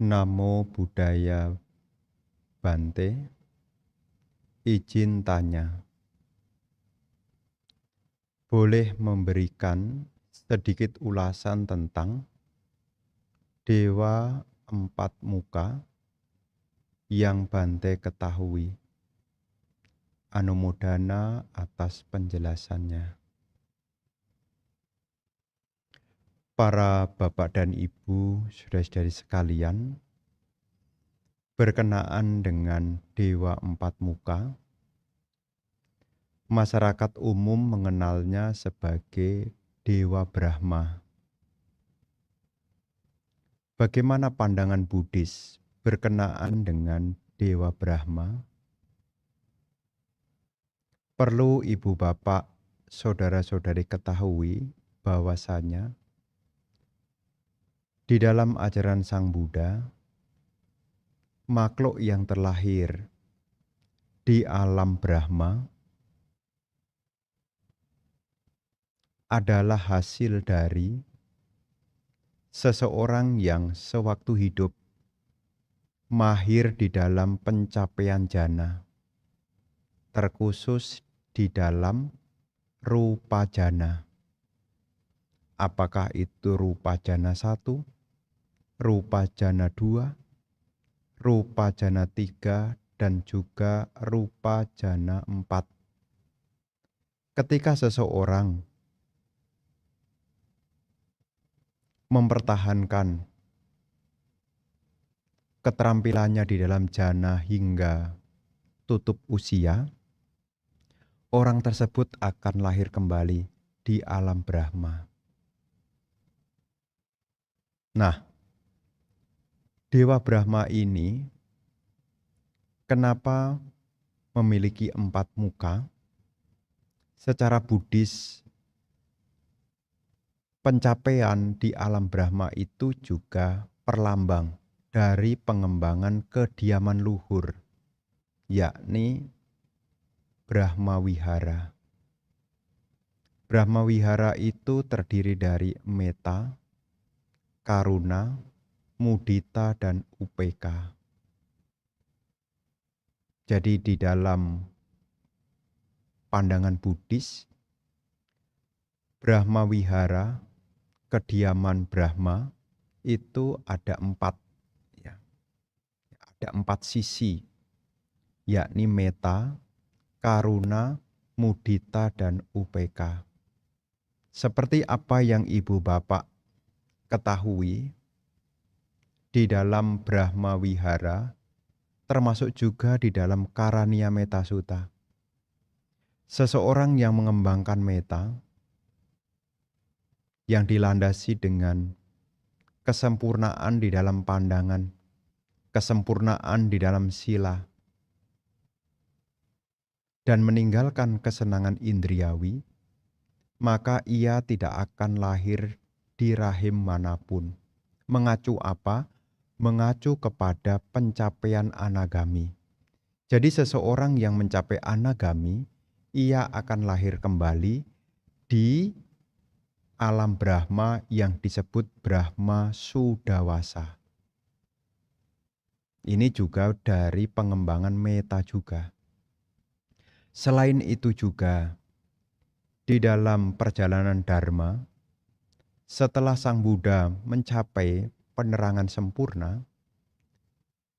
Namo Buddhaya Bante, izin tanya, boleh memberikan sedikit ulasan tentang Dewa Empat Muka yang Bante ketahui? Anumodana atas penjelasannya. Para bapak dan ibu, saudara-saudari sekalian, berkenaan dengan Dewa Empat Muka, masyarakat umum mengenalnya sebagai Dewa Brahma. Bagaimana pandangan Buddhis berkenaan dengan Dewa Brahma? Perlu ibu bapak, saudara-saudari ketahui bahwasanya di dalam ajaran Sang Buddha, makhluk yang terlahir di alam Brahma adalah hasil dari seseorang yang sewaktu hidup mahir di dalam pencapaian jana, terkhusus di dalam rupa jana. Apakah itu rupa jana 1, rupa jana 2, rupa jana 3, dan juga rupa jana 4. Ketika seseorang mempertahankan keterampilannya di dalam jana hingga tutup usia, orang tersebut akan lahir kembali di alam Brahma. Nah, Dewa Brahma ini kenapa memiliki 4 muka? Secara Buddhis, pencapaian di alam Brahma itu juga perlambang dari pengembangan kediaman luhur, yakni Brahma Wihara. Brahma Wihara itu terdiri dari metta, karuna, mudita, dan upeka. Jadi di dalam pandangan Buddhis, Brahma Wihara, kediaman Brahma, itu ada 4. Ya. Ada 4 sisi, yakni metta, karuna, mudita, dan upeka. Seperti apa yang ibu bapak ketahui, di dalam Brahma Wihara, termasuk juga di dalam Karaniya Metta Sutta, seseorang yang mengembangkan metta, yang dilandasi dengan kesempurnaan di dalam pandangan, kesempurnaan di dalam sila, dan meninggalkan kesenangan indriawi, maka ia tidak akan lahir di rahim manapun. Mengacu apa? Mengacu kepada pencapaian anagami. Jadi seseorang yang mencapai anagami, ia akan lahir kembali di alam Brahma yang disebut Brahma Sudawasa. Ini juga dari pengembangan metta juga. Selain itu juga, di dalam perjalanan Dharma, setelah Sang Buddha mencapai penerangan sempurna,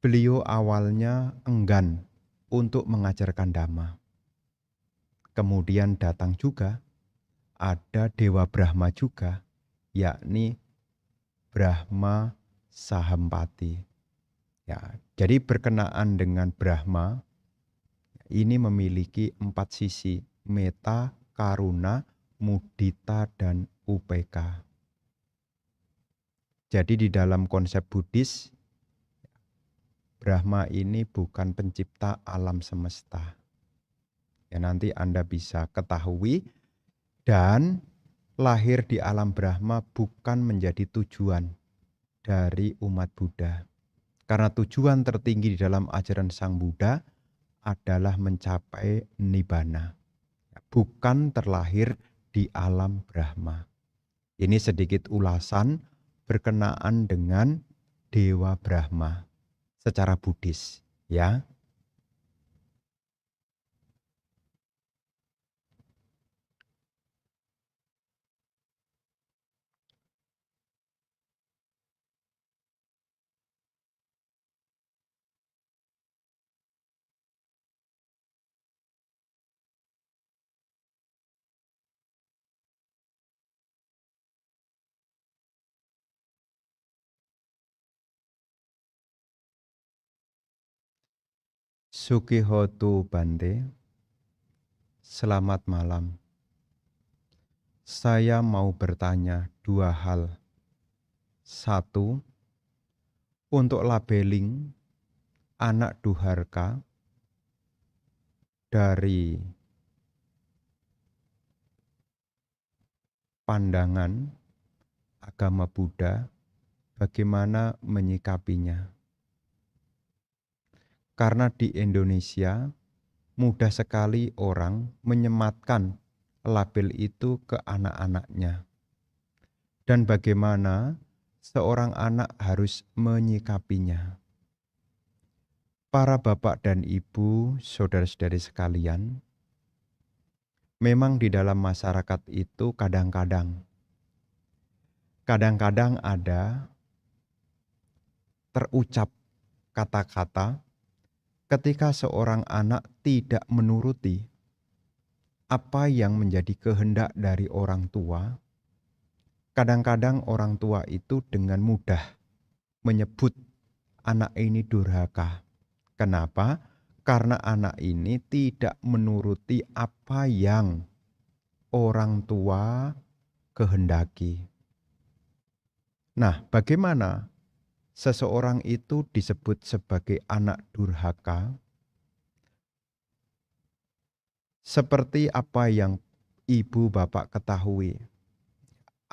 beliau awalnya enggan untuk mengajarkan Dhamma. Kemudian datang juga ada Dewa Brahma juga, yakni Brahma Sahampati. Ya, jadi berkenaan dengan Brahma, ini memiliki 4 sisi, metta, karuna, mudita, dan upeka. Jadi di dalam konsep Buddhis, Brahma ini bukan pencipta alam semesta. Ya, nanti Anda bisa ketahui, dan lahir di alam Brahma bukan menjadi tujuan dari umat Buddha. Karena tujuan tertinggi di dalam ajaran Sang Buddha adalah mencapai nibbana, bukan terlahir di alam Brahma. Ini sedikit ulasan berkenaan dengan Dewa Brahma secara Buddhis, ya. Sukihotu Bante, selamat malam. Saya mau bertanya dua hal. Satu, untuk labeling anak durhaka dari pandangan agama Buddha, bagaimana menyikapinya? Karena di Indonesia mudah sekali orang menyematkan label itu ke anak-anaknya. Dan bagaimana seorang anak harus menyikapinya. Para bapak dan ibu, saudara-saudari sekalian, memang di dalam masyarakat itu kadang-kadang ada terucap kata-kata ketika seorang anak tidak menuruti apa yang menjadi kehendak dari orang tua. Kadang-kadang orang tua itu dengan mudah menyebut anak ini durhaka. Kenapa? Karena anak ini tidak menuruti apa yang orang tua kehendaki. Nah, bagaimana seseorang itu disebut sebagai anak durhaka? Seperti apa yang ibu bapak ketahui,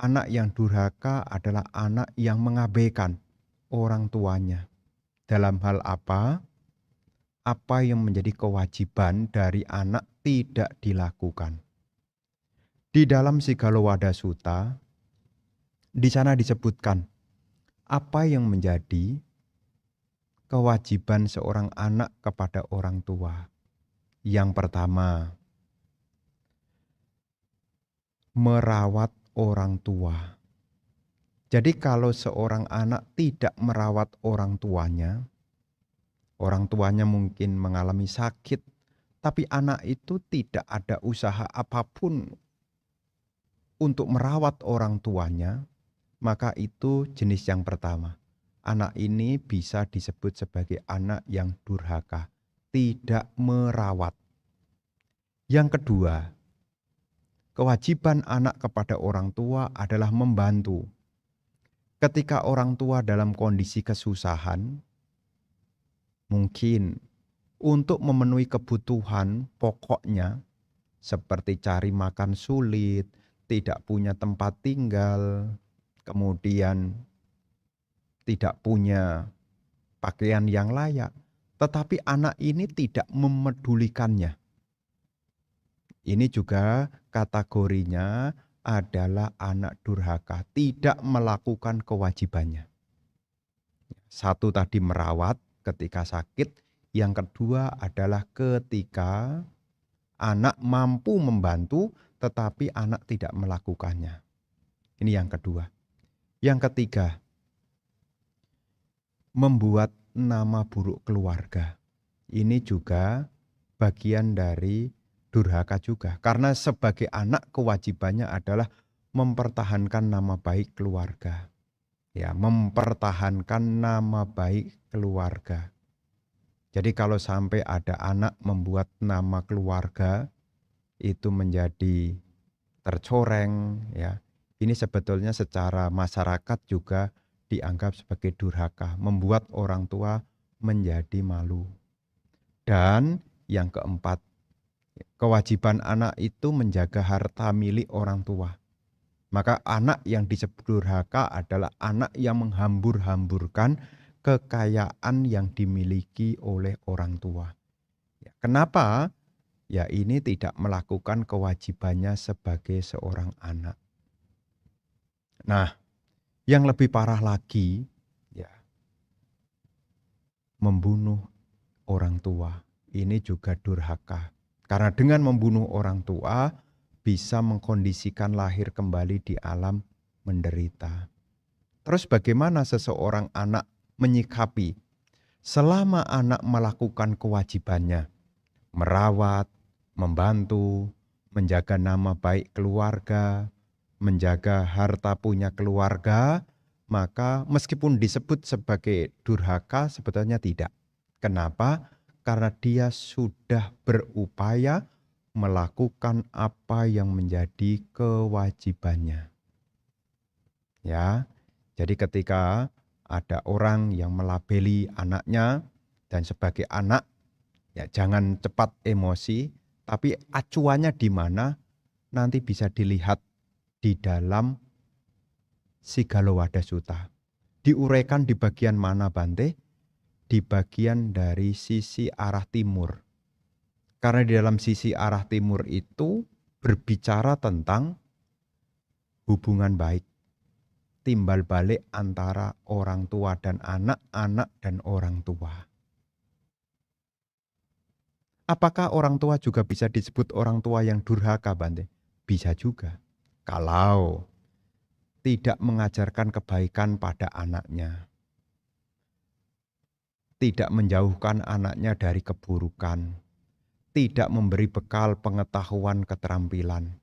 anak yang durhaka adalah anak yang mengabaikan orang tuanya. Dalam hal apa? Apa yang menjadi kewajiban dari anak tidak dilakukan. Di dalam Sigalowada Sutta, di sana disebutkan apa yang menjadi kewajiban seorang anak kepada orang tua. Yang pertama, merawat orang tua. Jadi kalau seorang anak tidak merawat orang tuanya mungkin mengalami sakit, tapi anak itu tidak ada usaha apapun untuk merawat orang tuanya, maka itu jenis yang pertama. Anak ini bisa disebut sebagai anak yang durhaka, tidak merawat. Yang kedua, kewajiban anak kepada orang tua adalah membantu. Ketika orang tua dalam kondisi kesusahan, mungkin untuk memenuhi kebutuhan pokoknya, seperti cari makan sulit, tidak punya tempat tinggal, kemudian tidak punya pakaian yang layak, tetapi anak ini tidak memedulikannya. Ini juga kategorinya adalah anak durhaka, tidak melakukan kewajibannya. Satu tadi merawat ketika sakit, yang kedua adalah ketika anak mampu membantu tetapi anak tidak melakukannya. Ini yang kedua. Yang ketiga, membuat nama buruk keluarga. Ini juga bagian dari durhaka juga. Karena sebagai anak kewajibannya adalah mempertahankan nama baik keluarga. Ya, mempertahankan nama baik keluarga. Jadi kalau sampai ada anak membuat nama keluarga itu menjadi tercoreng, ya. Ini sebetulnya secara masyarakat juga dianggap sebagai durhaka, membuat orang tua menjadi malu. Dan yang keempat, kewajiban anak itu menjaga harta milik orang tua. Maka anak yang disebut durhaka adalah anak yang menghambur-hamburkan kekayaan yang dimiliki oleh orang tua. Ya, kenapa? Ya ini tidak melakukan kewajibannya sebagai seorang anak. Nah, yang lebih parah lagi, ya, membunuh orang tua. Ini juga durhaka. Karena dengan membunuh orang tua bisa mengkondisikan lahir kembali di alam menderita. Terus bagaimana seseorang anak menyikapi selama anak melakukan kewajibannya, merawat, membantu, menjaga nama baik keluarga, menjaga harta punya keluarga, maka meskipun disebut sebagai durhaka sebetulnya tidak. Kenapa? Karena dia sudah berupaya melakukan apa yang menjadi kewajibannya. Ya, jadi ketika ada orang yang melabeli anaknya dan sebagai anak, ya jangan cepat emosi, tapi acuannya di mana nanti bisa dilihat di dalam Sigalo Sutta. Diuraikan di bagian mana Bante? Di bagian dari sisi arah timur. Karena di dalam sisi arah timur itu berbicara tentang hubungan baik. Timbal balik antara orang tua dan anak, anak dan orang tua. Apakah orang tua juga bisa disebut orang tua yang durhaka, Bante? Bisa juga. Kalau tidak mengajarkan kebaikan pada anaknya. Tidak menjauhkan anaknya dari keburukan. Tidak memberi bekal pengetahuan keterampilan.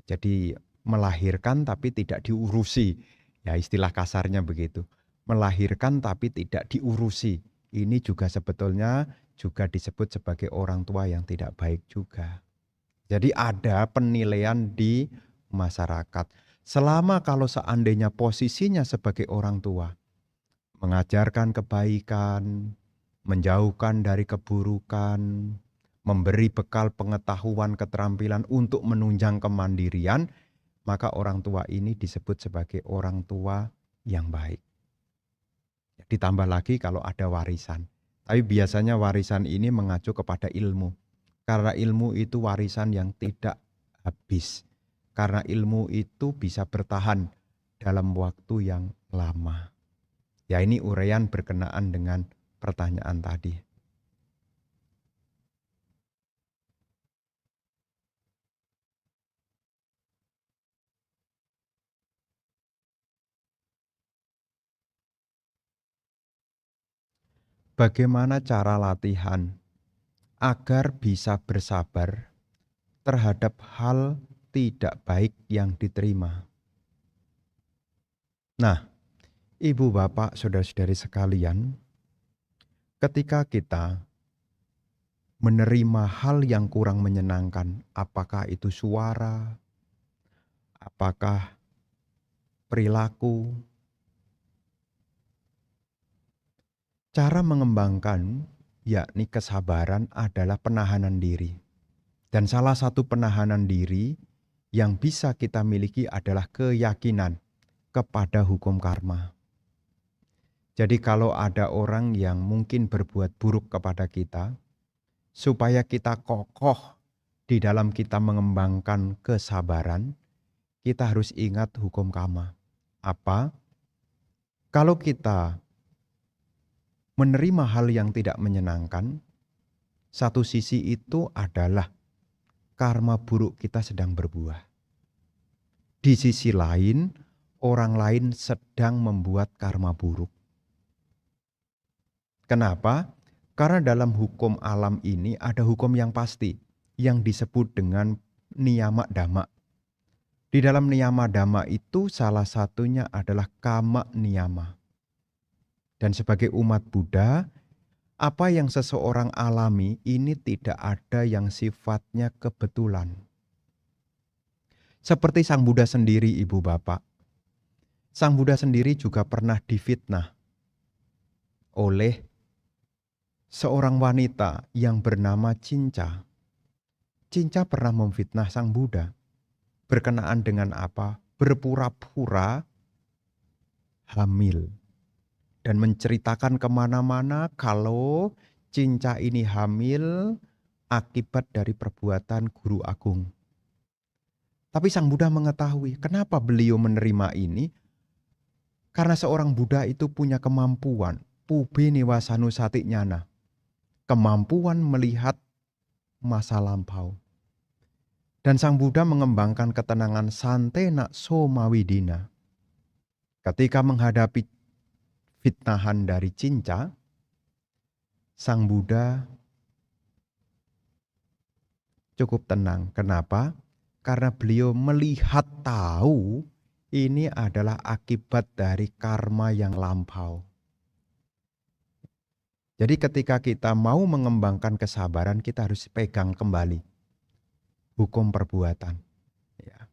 Jadi melahirkan tapi tidak diurusi. Ya istilah kasarnya begitu. Melahirkan tapi tidak diurusi. Ini juga sebetulnya juga disebut sebagai orang tua yang tidak baik juga. Jadi ada penilaian di masyarakat. Selama kalau seandainya posisinya sebagai orang tua, mengajarkan kebaikan, menjauhkan dari keburukan, memberi bekal pengetahuan keterampilan untuk menunjang kemandirian, maka orang tua ini disebut sebagai orang tua yang baik. Ditambah lagi kalau ada warisan. Tapi biasanya warisan ini mengacu kepada ilmu. Karena ilmu itu warisan yang tidak habis. Karena ilmu itu bisa bertahan dalam waktu yang lama. Ya ini uraian berkenaan dengan pertanyaan tadi. Bagaimana cara latihan agar bisa bersabar terhadap hal tidak baik yang diterima? Nah, ibu bapak saudara-saudari sekalian, ketika kita menerima hal yang kurang menyenangkan, apakah itu suara, apakah perilaku, cara mengembangkan yakni kesabaran adalah penahanan diri. Dan salah satu penahanan diri yang bisa kita miliki adalah keyakinan kepada hukum karma. Jadi kalau ada orang yang mungkin berbuat buruk kepada kita, supaya kita kokoh di dalam kita mengembangkan kesabaran, kita harus ingat hukum karma. Apa? Kalau kita menerima hal yang tidak menyenangkan, satu sisi itu adalah karma buruk kita sedang berbuah. Di sisi lain, orang lain sedang membuat karma buruk. Kenapa? Karena dalam hukum alam ini ada hukum yang pasti yang disebut dengan niyama dhamma. Di dalam niyama dhamma itu salah satunya adalah kama niyama. Dan sebagai umat Buddha, apa yang seseorang alami ini tidak ada yang sifatnya kebetulan. Seperti Sang Buddha sendiri, Ibu Bapak. Sang Buddha sendiri juga pernah difitnah oleh seorang wanita yang bernama Cinca. Cinca pernah memfitnah Sang Buddha. Berkenaan dengan apa? Berpura-pura hamil. Dan menceritakan kemana-mana kalau Cinca ini hamil akibat dari perbuatan guru agung. Tapi Sang Buddha mengetahui kenapa beliau menerima ini. Karena seorang Buddha itu punya kemampuan, pubi niwasanu satinyana, kemampuan melihat masa lampau. Dan Sang Buddha mengembangkan ketenangan santena somawidina. Ketika menghadapi fitnahan dari cinca, Sang Buddha cukup tenang. Kenapa? Karena beliau melihat tahu ini adalah akibat dari karma yang lampau. Jadi ketika kita mau mengembangkan kesabaran, kita harus pegang kembali hukum perbuatan. Ya.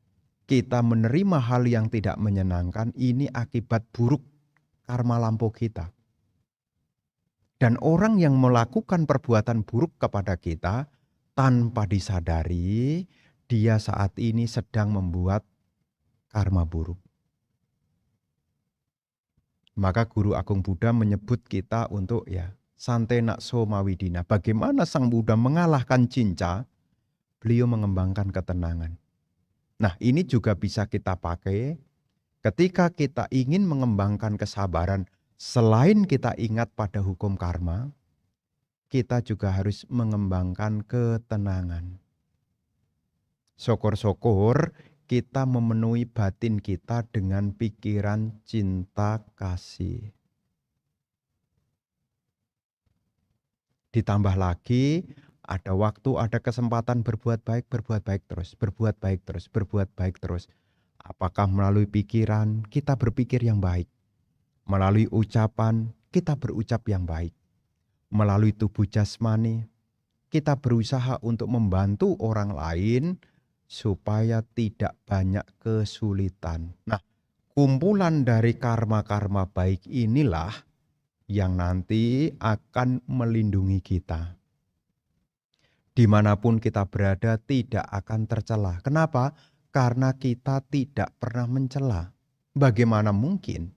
Kita menerima hal yang tidak menyenangkan, ini akibat buruk karma lampau kita. Dan orang yang melakukan perbuatan buruk kepada kita, tanpa disadari, dia saat ini sedang membuat karma buruk. Maka Guru Agung Buddha menyebut kita untuk santena somawidina. Bagaimana Sang Buddha mengalahkan cinca? Beliau mengembangkan ketenangan. Nah, ini juga bisa kita pakai ketika kita ingin mengembangkan kesabaran. Selain kita ingat pada hukum karma, kita juga harus mengembangkan ketenangan. Syukur-syukur kita memenuhi batin kita dengan pikiran cinta kasih. Ditambah lagi, ada waktu, ada kesempatan berbuat baik terus, berbuat baik terus, berbuat baik terus. Apakah melalui pikiran, kita berpikir yang baik. Melalui ucapan, kita berucap yang baik. Melalui tubuh jasmani, kita berusaha untuk membantu orang lain supaya tidak banyak kesulitan. Nah, kumpulan dari karma-karma baik inilah yang nanti akan melindungi kita. Dimanapun kita berada tidak akan tercela. Kenapa? Karena kita tidak pernah mencela. Bagaimana mungkin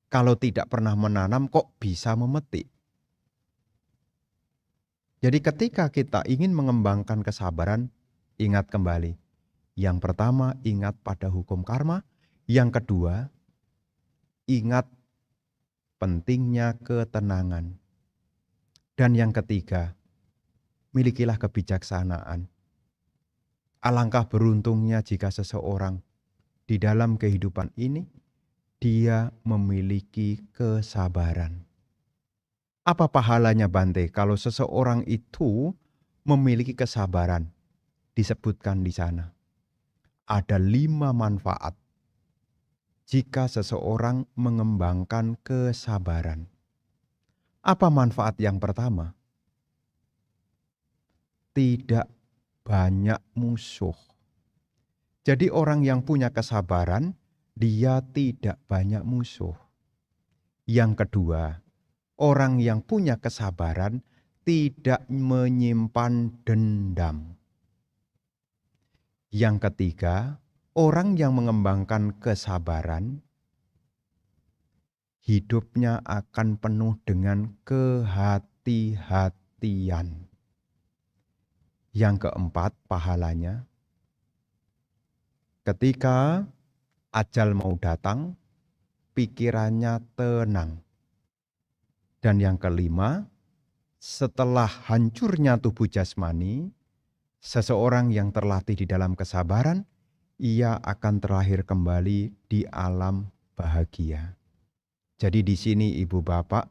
kalau tidak pernah menanam kok bisa memetik? Jadi ketika kita ingin mengembangkan kesabaran, ingat kembali. Yang pertama, ingat pada hukum karma. Yang kedua, ingat pentingnya ketenangan. Dan yang ketiga, milikilah kebijaksanaan. Alangkah beruntungnya jika seseorang di dalam kehidupan ini, dia memiliki kesabaran. Apa pahalanya Bante kalau seseorang itu memiliki kesabaran? Disebutkan di sana. Ada 5 manfaat jika seseorang mengembangkan kesabaran. Apa manfaat yang pertama? Tidak banyak musuh. Jadi orang yang punya kesabaran, dia tidak banyak musuh. Yang kedua, orang yang punya kesabaran tidak menyimpan dendam. Yang ketiga, orang yang mengembangkan kesabaran, hidupnya akan penuh dengan kehati-hatian. Yang keempat, pahalanya, ketika ajal mau datang, pikirannya tenang. Dan yang kelima, setelah hancurnya tubuh jasmani, seseorang yang terlatih di dalam kesabaran, ia akan terlahir kembali di alam bahagia. Jadi di sini Ibu Bapak,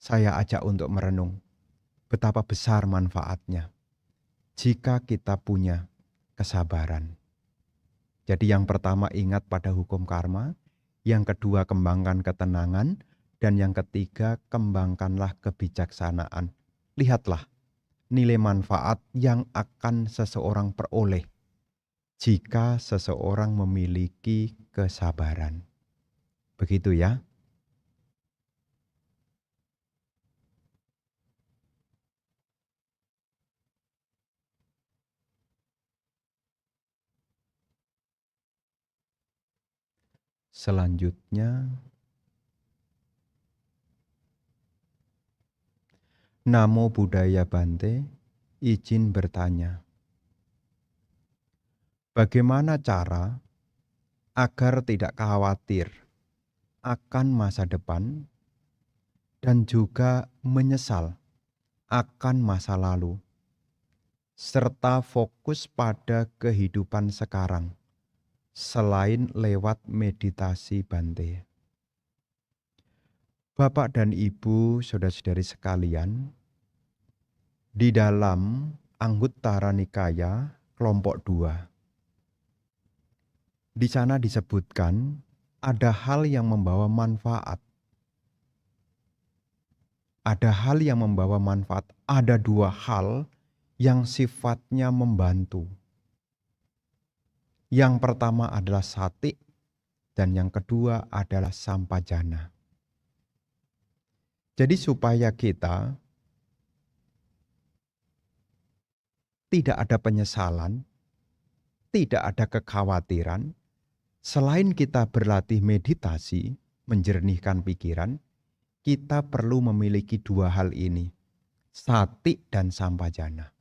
saya ajak untuk merenung betapa besar manfaatnya jika kita punya kesabaran. Jadi yang pertama ingat pada hukum karma, yang kedua kembangkan ketenangan, dan yang ketiga kembangkanlah kebijaksanaan. Lihatlah nilai manfaat yang akan seseorang peroleh jika seseorang memiliki kesabaran. Begitu ya. Selanjutnya, Namo Buddhaya Bante, izin bertanya. Bagaimana cara agar tidak khawatir akan masa depan dan juga menyesal akan masa lalu, serta fokus pada kehidupan sekarang, selain lewat meditasi Bante. Bapak dan Ibu, saudara-saudari sekalian, di dalam Anguttara Nikaya kelompok 2, di sana disebutkan ada hal yang membawa manfaat. Ada hal yang membawa manfaat. Ada 2 hal yang sifatnya membantu. Yang pertama adalah sati dan yang kedua adalah sampajana. Jadi supaya kita tidak ada penyesalan, tidak ada kekhawatiran, selain kita berlatih meditasi, menjernihkan pikiran, kita perlu memiliki 2 hal ini, sati dan sampajana.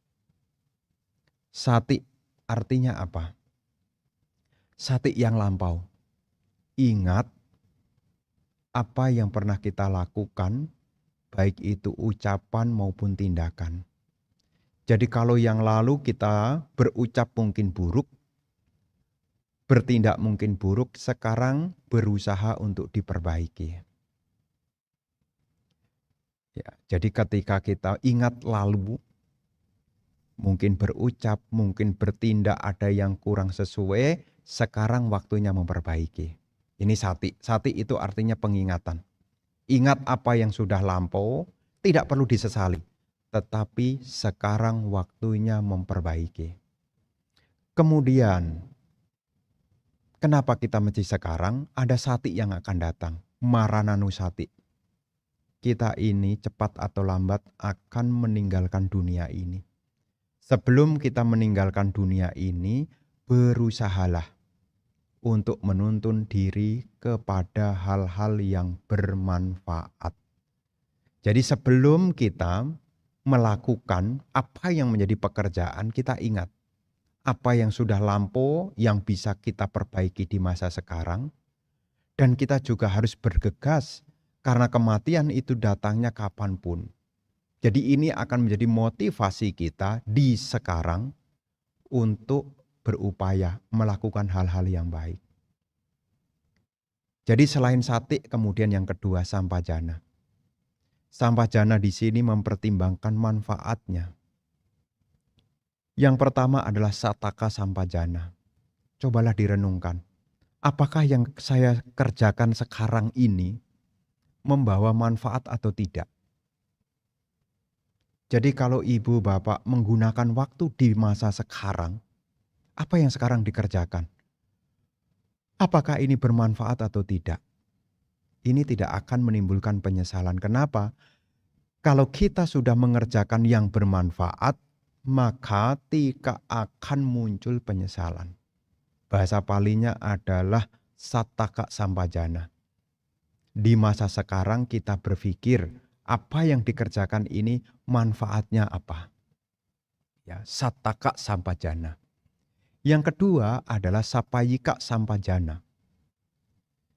Sati artinya apa? Sati yang lampau. Ingat apa yang pernah kita lakukan, baik itu ucapan maupun tindakan. Jadi kalau yang lalu kita berucap mungkin buruk, bertindak mungkin buruk, sekarang berusaha untuk diperbaiki. Ya, jadi ketika kita ingat lalu, mungkin berucap, mungkin bertindak ada yang kurang sesuai, sekarang waktunya memperbaiki. Ini sati. Sati itu artinya pengingatan. Ingat apa yang sudah lampau, tidak perlu disesali. Tetapi sekarang waktunya memperbaiki. Kemudian, kenapa kita mesti sekarang? Ada sati yang akan datang. Marananusati. Kita ini cepat atau lambat akan meninggalkan dunia ini. Sebelum kita meninggalkan dunia ini, berusahalah untuk menuntun diri kepada hal-hal yang bermanfaat. Jadi sebelum kita melakukan apa yang menjadi pekerjaan, kita ingat apa yang sudah lampau yang bisa kita perbaiki di masa sekarang. Dan kita juga harus bergegas karena kematian itu datangnya kapanpun. Jadi ini akan menjadi motivasi kita di sekarang untuk berupaya melakukan hal-hal yang baik. Jadi selain sati, kemudian yang kedua sampajana. Sampajana di sini mempertimbangkan manfaatnya. Yang pertama adalah sataka sampajana. Cobalah direnungkan. Apakah yang saya kerjakan sekarang ini membawa manfaat atau tidak? Jadi kalau ibu bapak menggunakan waktu di masa sekarang, apa yang sekarang dikerjakan? Apakah ini bermanfaat atau tidak? Ini tidak akan menimbulkan penyesalan. Kenapa? Kalau kita sudah mengerjakan yang bermanfaat, maka tidak akan muncul penyesalan. Bahasa palinya adalah sataka sampajana. Di masa sekarang kita berpikir, apa yang dikerjakan ini manfaatnya apa? Ya, sataka sampajana. Yang kedua adalah sapayika sampajana.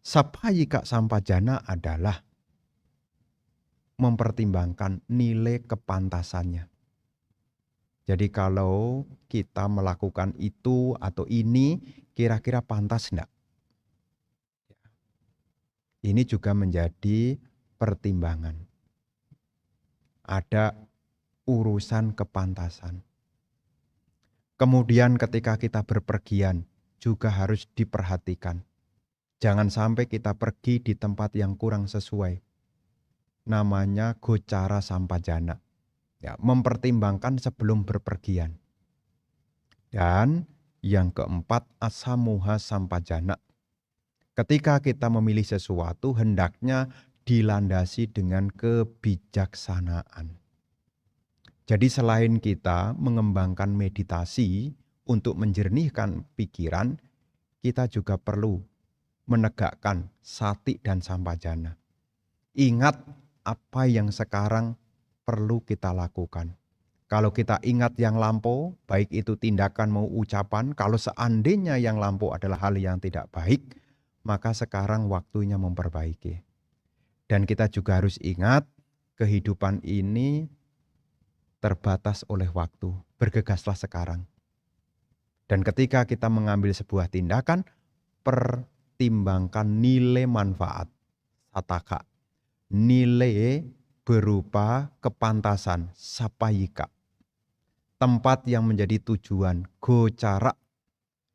Sapayika sampajana adalah mempertimbangkan nilai kepantasannya. Jadi kalau kita melakukan itu atau ini, kira-kira pantas enggak? Ini juga menjadi pertimbangan. Ada urusan kepantasan. Kemudian ketika kita berpergian juga harus diperhatikan. Jangan sampai kita pergi di tempat yang kurang sesuai. Namanya gocara sampajana. Ya, mempertimbangkan sebelum berpergian. Dan yang keempat asamuha sampajana. Ketika kita memilih sesuatu hendaknya dilandasi dengan kebijaksanaan. Jadi selain kita mengembangkan meditasi untuk menjernihkan pikiran, kita juga perlu menegakkan sati dan sampajana. Ingat apa yang sekarang perlu kita lakukan. Kalau kita ingat yang lampau, baik itu tindakan mau ucapan, kalau seandainya yang lampau adalah hal yang tidak baik, maka sekarang waktunya memperbaiki. Dan kita juga harus ingat Kehidupan ini terbatas oleh waktu. Bergegaslah sekarang. Dan ketika kita mengambil sebuah tindakan, pertimbangkan nilai manfaat. Sataka. Nilai berupa kepantasan. Sapayika. Tempat yang menjadi tujuan. Gocara.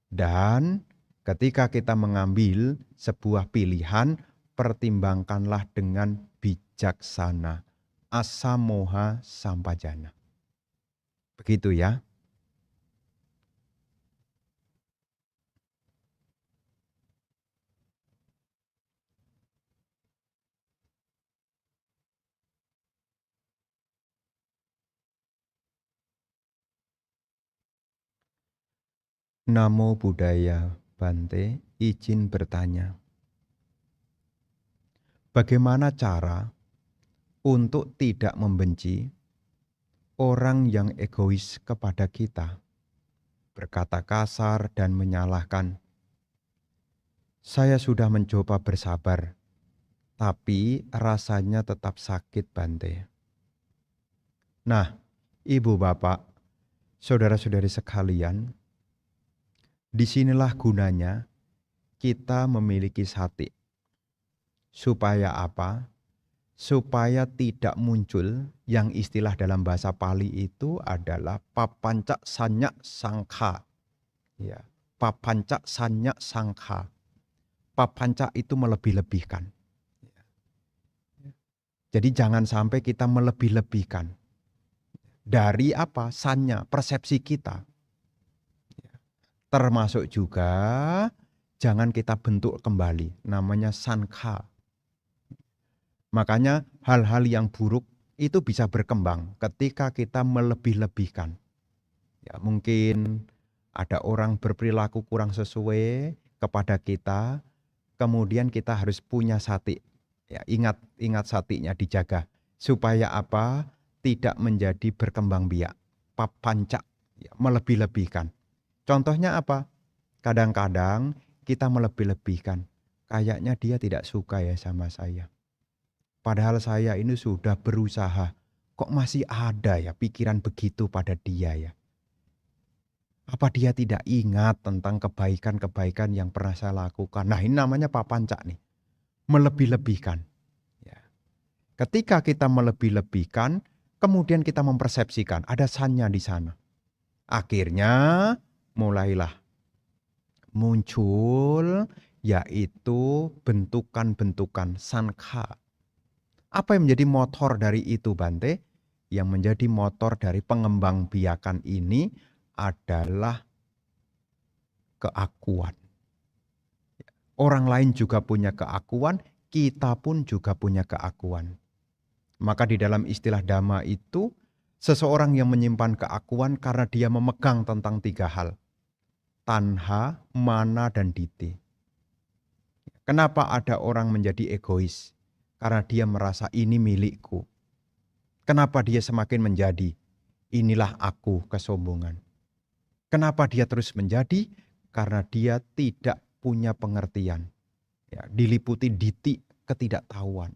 Dan ketika kita mengambil sebuah pilihan, pertimbangkanlah dengan bijaksana. Asamoha sampajana. Begitu ya. Namo Buddhaya, Bante, izin bertanya. Bagaimana cara untuk tidak membenci orang yang egois kepada kita, berkata kasar dan menyalahkan? Saya sudah mencoba bersabar, tapi rasanya tetap sakit, Bante. Nah, Ibu Bapak, saudara-saudari sekalian, disinilah gunanya kita memiliki sati. Supaya apa? Supaya tidak muncul yang istilah dalam bahasa Pali itu adalah papanca sanya sangkha. Ya, papanca sanya sangkha. Papanca itu melebih-lebihkan. Jadi jangan sampai kita melebih-lebihkan. Dari apa? Sanya, persepsi kita. Termasuk juga jangan kita bentuk kembali. Namanya sangkha. Makanya hal-hal yang buruk itu bisa berkembang ketika kita melebih-lebihkan. Ya, mungkin ada orang berperilaku kurang sesuai kepada kita, kemudian kita harus punya sati. Ya, ingat satinya dijaga. Supaya apa? Tidak menjadi berkembang biak. Papanca, ya, melebih-lebihkan. Contohnya apa? Kadang-kadang kita melebih-lebihkan. Kayaknya dia tidak suka ya sama saya. Padahal saya ini sudah berusaha. Kok masih ada ya pikiran begitu pada dia ya? Apa dia tidak ingat tentang kebaikan-kebaikan yang pernah saya lakukan? Nah, ini namanya papanca nih. Melebih-lebihkan. Ya. Ketika kita melebih-lebihkan, kemudian kita mempersepsikan ada sannya di sana. Akhirnya mulailah muncul yaitu bentukan-bentukan sangkha. Apa yang menjadi motor dari itu, Bante? Yang menjadi motor dari pengembangbiakan ini adalah keakuan. Orang lain juga punya keakuan, kita pun juga punya keakuan. Maka di dalam istilah Dhamma itu, seseorang yang menyimpan keakuan karena dia memegang tentang 3 hal. Tanha, mana, dan diti. Kenapa ada orang menjadi egois? Karena dia merasa ini milikku. Kenapa dia semakin menjadi? Inilah aku, kesombongan. Kenapa dia terus menjadi? Karena dia tidak punya pengertian. Ya, diliputi diti, ketidaktahuan.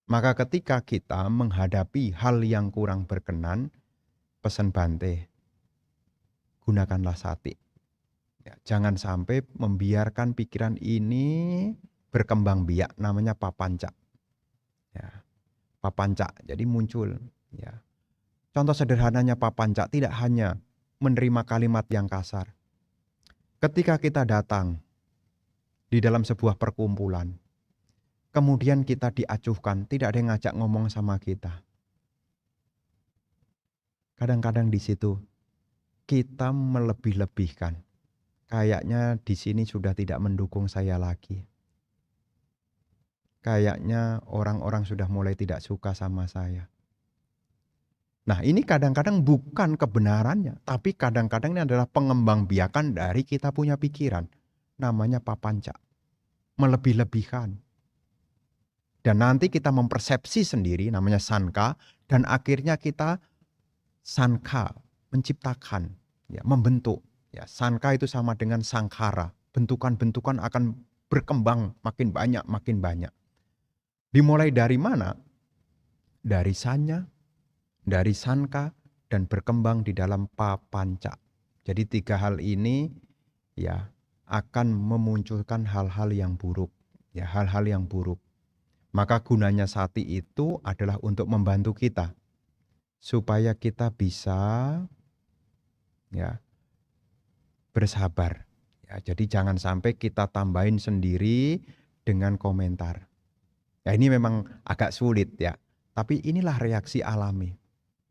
Maka ketika kita menghadapi hal yang kurang berkenan, pesan Bante, gunakanlah sati. Ya, jangan sampai membiarkan pikiran ini berkembang biak, namanya papanca. Ya, papanca, jadi muncul. Ya. Contoh sederhananya papanca tidak hanya menerima kalimat yang kasar. Ketika kita datang di dalam sebuah perkumpulan, kemudian kita diacuhkan, tidak ada yang ngajak ngomong sama kita. Kadang-kadang di situ kita melebih-lebihkan. Kayaknya di sini sudah tidak mendukung saya lagi. Kayaknya orang-orang sudah mulai tidak suka sama saya. Nah, ini kadang-kadang bukan kebenarannya, tapi kadang-kadang ini adalah pengembangbiakan dari kita punya pikiran. Namanya papanca. Melebih-lebihkan. Dan nanti kita mempersepsi sendiri, namanya sangka, dan akhirnya kita sangka, menciptakan, ya, membentuk. Ya, sangka itu sama dengan sangkara. Bentukan-bentukan akan berkembang makin banyak, makin banyak. Dimulai dari mana? dari sanya, dari sanka, dan berkembang di dalam papanca. Jadi 3 hal ini ya akan memunculkan hal-hal yang buruk, ya hal-hal yang buruk. Maka gunanya sati itu adalah untuk membantu kita supaya kita bisa ya bersabar. Ya, jadi jangan sampai kita tambahin sendiri dengan komentar. Ya ini memang agak sulit ya. Tapi inilah reaksi alami.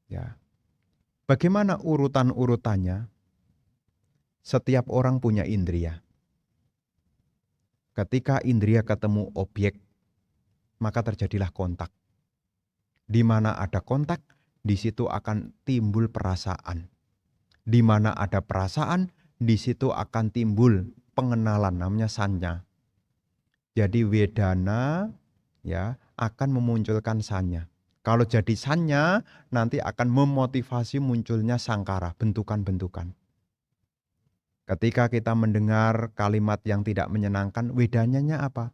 Ya. Bagaimana urutan-urutannya? Setiap orang punya indria. Ketika indria ketemu objek, maka terjadilah kontak. Di mana ada kontak, di situ akan timbul perasaan. Di mana ada perasaan, di situ akan timbul pengenalan, namanya sanya. Jadi wedana ya akan memunculkan sanya. Kalau jadi sanya, nanti akan memotivasi munculnya sangkara, bentukan-bentukan. Ketika kita mendengar kalimat yang tidak menyenangkan, wedananya apa?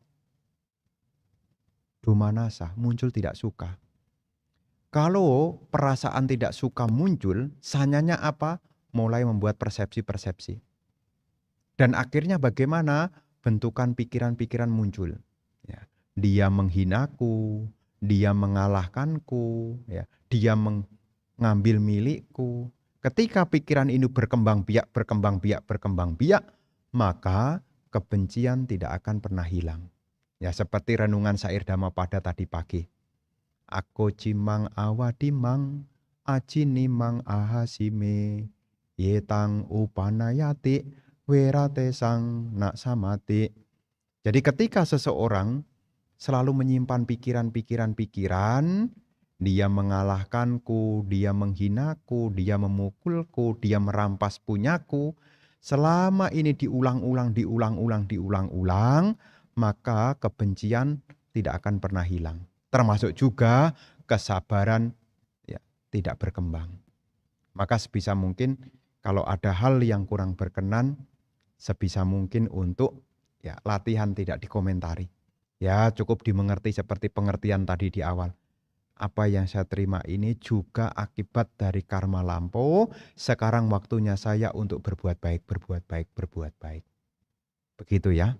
Domanasa, muncul tidak suka. Kalau perasaan tidak suka muncul, sanyanya apa? Mulai membuat persepsi-persepsi. Dan akhirnya bagaimana? Bentukan pikiran-pikiran muncul. Ya. Dia menghinaku, dia mengalahkanku, ya. Dia mengambil milikku. Ketika pikiran ini berkembang biak, maka kebencian tidak akan pernah hilang. Ya, seperti renungan syair Dhammapada tadi pagi. Ako cimang awadimang, acinimang ahasime, yetang upanayati, werate sang nak samati. Jadi ketika seseorang selalu menyimpan pikiran-pikiran, dia mengalahkanku, dia menghinaku, dia memukulku, dia merampas punyaku. Selama ini diulang-ulang, maka kebencian tidak akan pernah hilang. Termasuk juga kesabaran ya, tidak berkembang. Maka sebisa mungkin kalau ada hal yang kurang berkenan, sebisa mungkin untuk ya latihan tidak dikomentari. Ya cukup dimengerti seperti pengertian tadi di awal. Apa yang saya terima ini juga akibat dari karma lampau. Sekarang waktunya saya untuk berbuat baik, berbuat baik, berbuat baik. Begitu ya.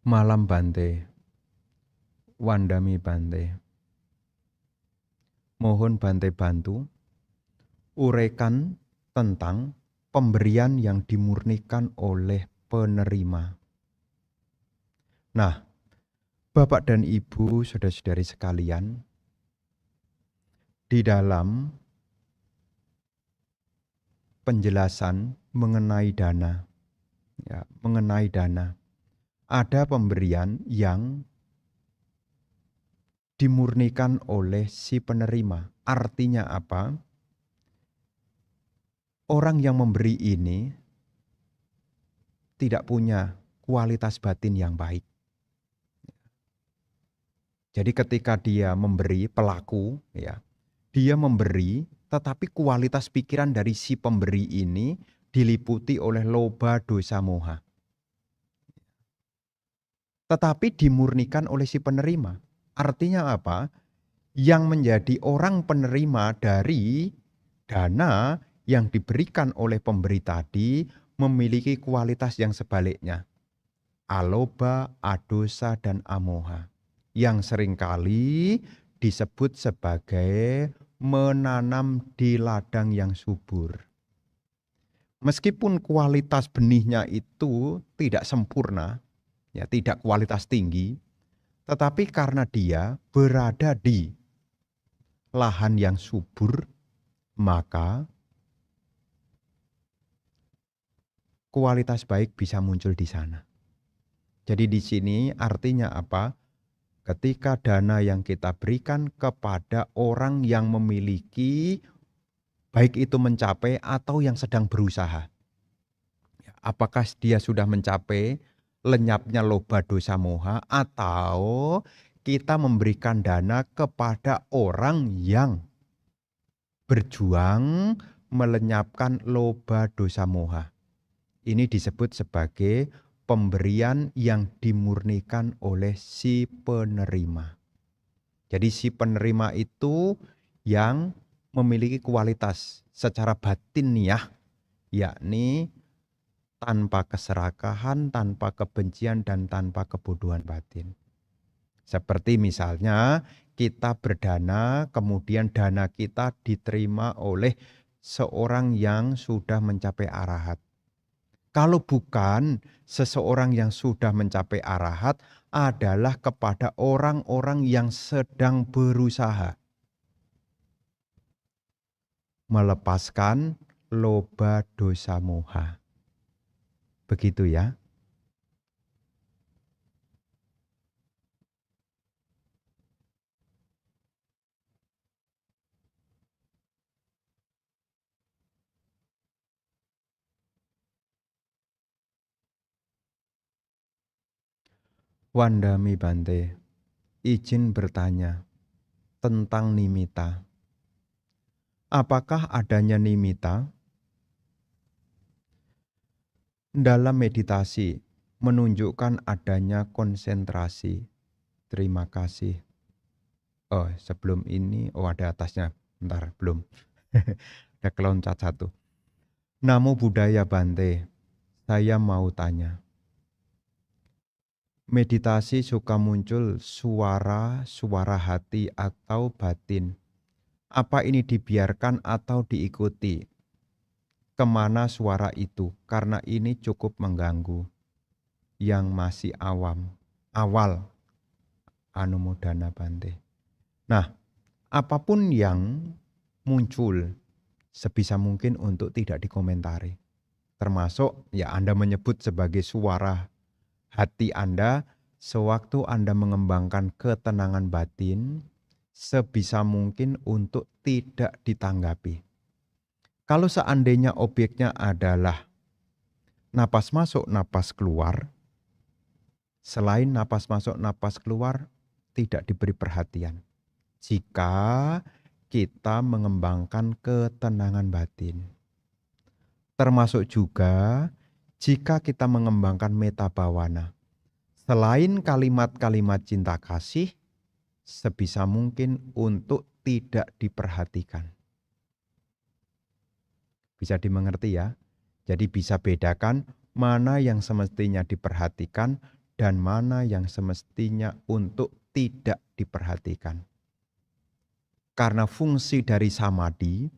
Malam Bante, Wandami Bante. Mohon Bante bantu uraikan tentang pemberian yang dimurnikan oleh penerima. Nah, Bapak dan Ibu, saudara-saudari sekalian, di dalam penjelasan mengenai dana, ya, ada pemberian yang dimurnikan oleh si penerima. Artinya apa? Orang yang memberi ini tidak punya kualitas batin yang baik. Jadi ketika dia memberi, pelaku, ya, dia memberi, tetapi kualitas pikiran dari si pemberi ini diliputi oleh loba, dosa, moha. Tetapi dimurnikan oleh si penerima. Artinya apa? Yang menjadi orang penerima dari dana yang diberikan oleh pemberi tadi memiliki kualitas yang sebaliknya. Aloba, adosa, dan amoha. Yang seringkali disebut sebagai menanam di ladang yang subur. Meskipun kualitas benihnya itu tidak sempurna, ya tidak kualitas tinggi, tetapi karena dia berada di lahan yang subur, maka kualitas baik bisa muncul di sana. Jadi di sini artinya apa? Ketika dana yang kita berikan kepada orang yang memiliki, baik itu mencapai atau yang sedang berusaha. Apakah dia sudah mencapai lenyapnya loba dosa moha, atau kita memberikan dana kepada orang yang berjuang melenyapkan loba dosa moha. Ini disebut sebagai pemberian yang dimurnikan oleh si penerima. Jadi si penerima itu yang memiliki kualitas secara batiniah, yakni tanpa keserakahan, tanpa kebencian, dan tanpa kebodohan batin. Seperti misalnya kita berdana, kemudian dana kita diterima oleh seorang yang sudah mencapai arahat. Kalau bukan seseorang yang sudah mencapai arahat, adalah kepada orang-orang yang sedang berusaha melepaskan loba dosa moha. Begitu ya. Wandami Bante, izin bertanya tentang nimitta. Apakah adanya nimitta dalam meditasi menunjukkan adanya konsentrasi? Terima kasih. Oh, sebelum ini, ada atasnya. Bentar, belum. Ada keloncat satu. Namo Buddhaya Bante, saya mau tanya. Meditasi suka muncul suara hati atau batin. Apa ini dibiarkan atau diikuti? Kemana suara itu? Karena ini cukup mengganggu. Yang masih awal. Anumodana Bante. Nah, apapun yang muncul sebisa mungkin untuk tidak dikomentari. Termasuk ya Anda menyebut sebagai suara hati Anda sewaktu Anda mengembangkan ketenangan batin, sebisa mungkin untuk tidak ditanggapi. Kalau seandainya objeknya adalah napas masuk, napas keluar, selain napas masuk, napas keluar, tidak diberi perhatian. Jika kita mengembangkan ketenangan batin. Termasuk juga jika kita mengembangkan metta bhavana. Selain kalimat-kalimat cinta kasih, sebisa mungkin untuk tidak diperhatikan. Bisa dimengerti ya? Jadi bisa bedakan mana yang semestinya diperhatikan dan mana yang semestinya untuk tidak diperhatikan. Karena fungsi dari samadhi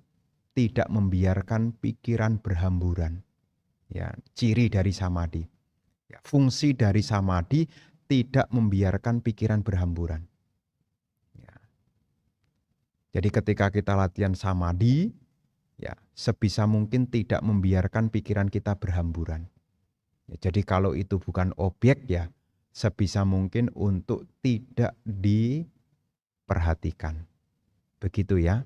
tidak membiarkan pikiran berhamburan. Ya, ciri dari samadhi. Ya, fungsi dari samadhi tidak membiarkan pikiran berhamburan. Ya. Jadi ketika kita latihan samadhi, ya sebisa mungkin tidak membiarkan pikiran kita berhamburan. Ya, jadi kalau itu bukan objek ya, sebisa mungkin untuk tidak diperhatikan. Begitu ya.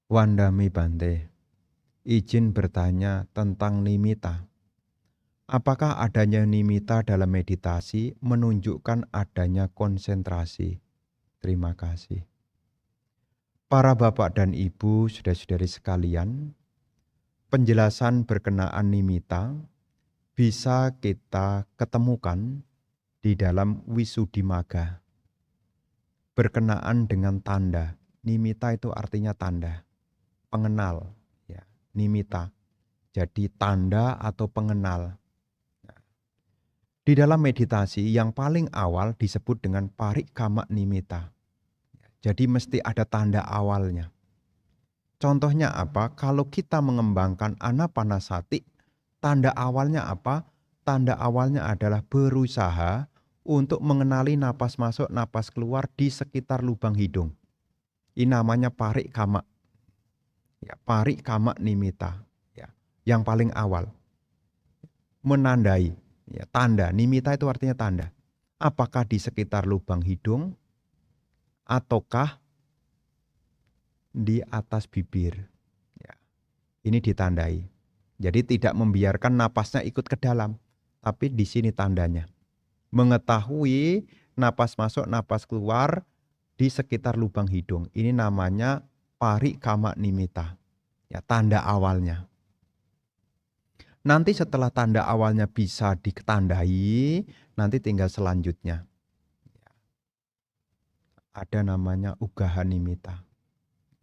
Wandami Bante, izin bertanya tentang nimitta. Apakah adanya nimitta dalam meditasi menunjukkan adanya konsentrasi? Terima kasih. Para bapak dan ibu, saudara-saudari sekalian, penjelasan berkenaan nimitta bisa kita ketemukan di dalam Wisuddhimagga. Berkenaan dengan tanda. Nimitta itu artinya tanda. Pengenal, ya, nimitta. Jadi tanda atau pengenal. Di dalam meditasi yang paling awal disebut dengan parikamma nimitta. Jadi mesti ada tanda awalnya. Contohnya apa? Kalau kita mengembangkan anapanasati, tanda awalnya apa? Tanda awalnya adalah berusaha untuk mengenali napas masuk, napas keluar di sekitar lubang hidung. Ini namanya parikamma. Ya, parikamma nimitta, ya, yang paling awal menandai, ya, tanda. Nimitta itu artinya tanda. Apakah di sekitar lubang hidung ataukah di atas bibir? Ya. Ini ditandai. Jadi tidak membiarkan napasnya ikut ke dalam. Tapi di sini tandanya. Mengetahui napas masuk, napas keluar di sekitar lubang hidung. Ini namanya parikama nimita. Ya, tanda awalnya. Nanti setelah tanda awalnya bisa ditandai, nanti tinggal selanjutnya. Ada namanya ugaha nimita.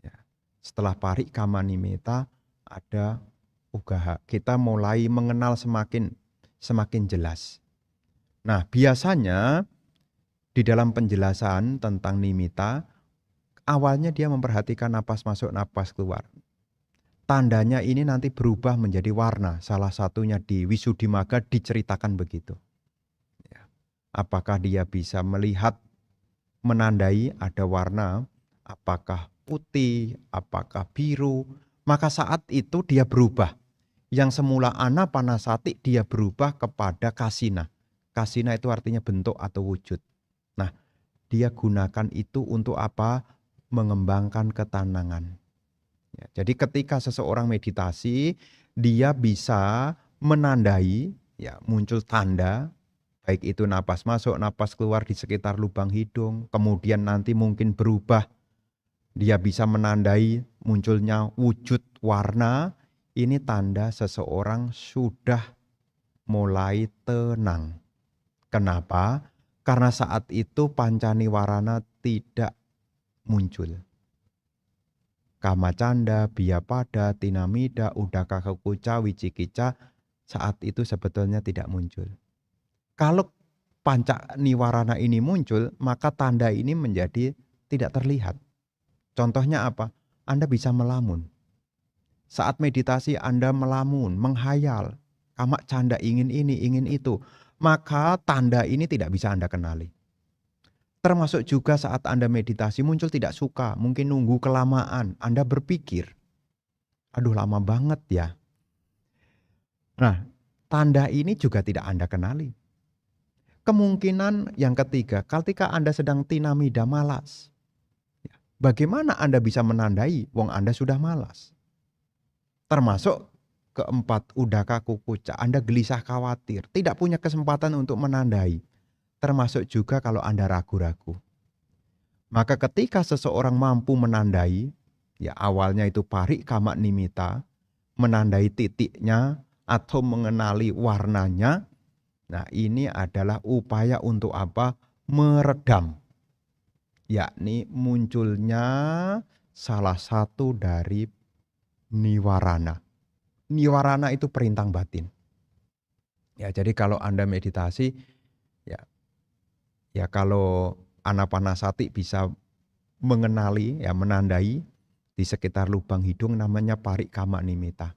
Ya. Setelah parikama nimita, ada ugaha. Kita mulai mengenal semakin jelas. Nah, biasanya di dalam penjelasan tentang nimita, awalnya dia memperhatikan napas masuk, napas keluar. Tandanya ini nanti berubah menjadi warna. Salah satunya di Wisuddhimagga diceritakan begitu. Ya. Apakah dia bisa melihat, menandai ada warna, apakah putih, apakah biru. Maka saat itu dia berubah. Yang semula anapanasati dia berubah kepada kasina. Kasina itu artinya bentuk atau wujud. Nah, dia gunakan itu untuk apa? Mengembangkan ketenangan. Ya, jadi ketika seseorang meditasi, dia bisa menandai, ya, muncul tanda, baik itu napas masuk, napas keluar di sekitar lubang hidung, kemudian nanti mungkin berubah, dia bisa menandai munculnya wujud warna, ini tanda seseorang sudah mulai tenang. Kenapa? Karena saat itu pancaniwarana tidak muncul. Kamacanda, Biyapada, Tinamida, Udaka Kekuca, Wicikica saat itu sebetulnya tidak muncul. Kalau panca niwarana ini muncul, maka tanda ini menjadi tidak terlihat. Contohnya apa? Anda bisa melamun. Saat meditasi Anda melamun, menghayal, kamak canda ingin ini, ingin itu. Maka tanda ini tidak bisa Anda kenali. Termasuk juga saat Anda meditasi muncul tidak suka, mungkin nunggu kelamaan, Anda berpikir, aduh lama banget ya. Nah, tanda ini juga tidak Anda kenali. Kemungkinan yang ketiga, ketika Anda sedang tinamida malas, bagaimana Anda bisa menandai wong Anda sudah malas? Termasuk keempat, udaka kukuca, Anda gelisah khawatir, tidak punya kesempatan untuk menandai. Termasuk juga kalau Anda ragu-ragu. Maka ketika seseorang mampu menandai, ya awalnya itu parikama nimita, menandai titiknya atau mengenali warnanya, nah ini adalah upaya untuk apa? Meredam. Yakni munculnya salah satu dari niwarana. Niwarana itu perintah batin. Ya, jadi kalau Anda meditasi, ya kalau anapanasati bisa mengenali, ya menandai di sekitar lubang hidung namanya parikama nimita.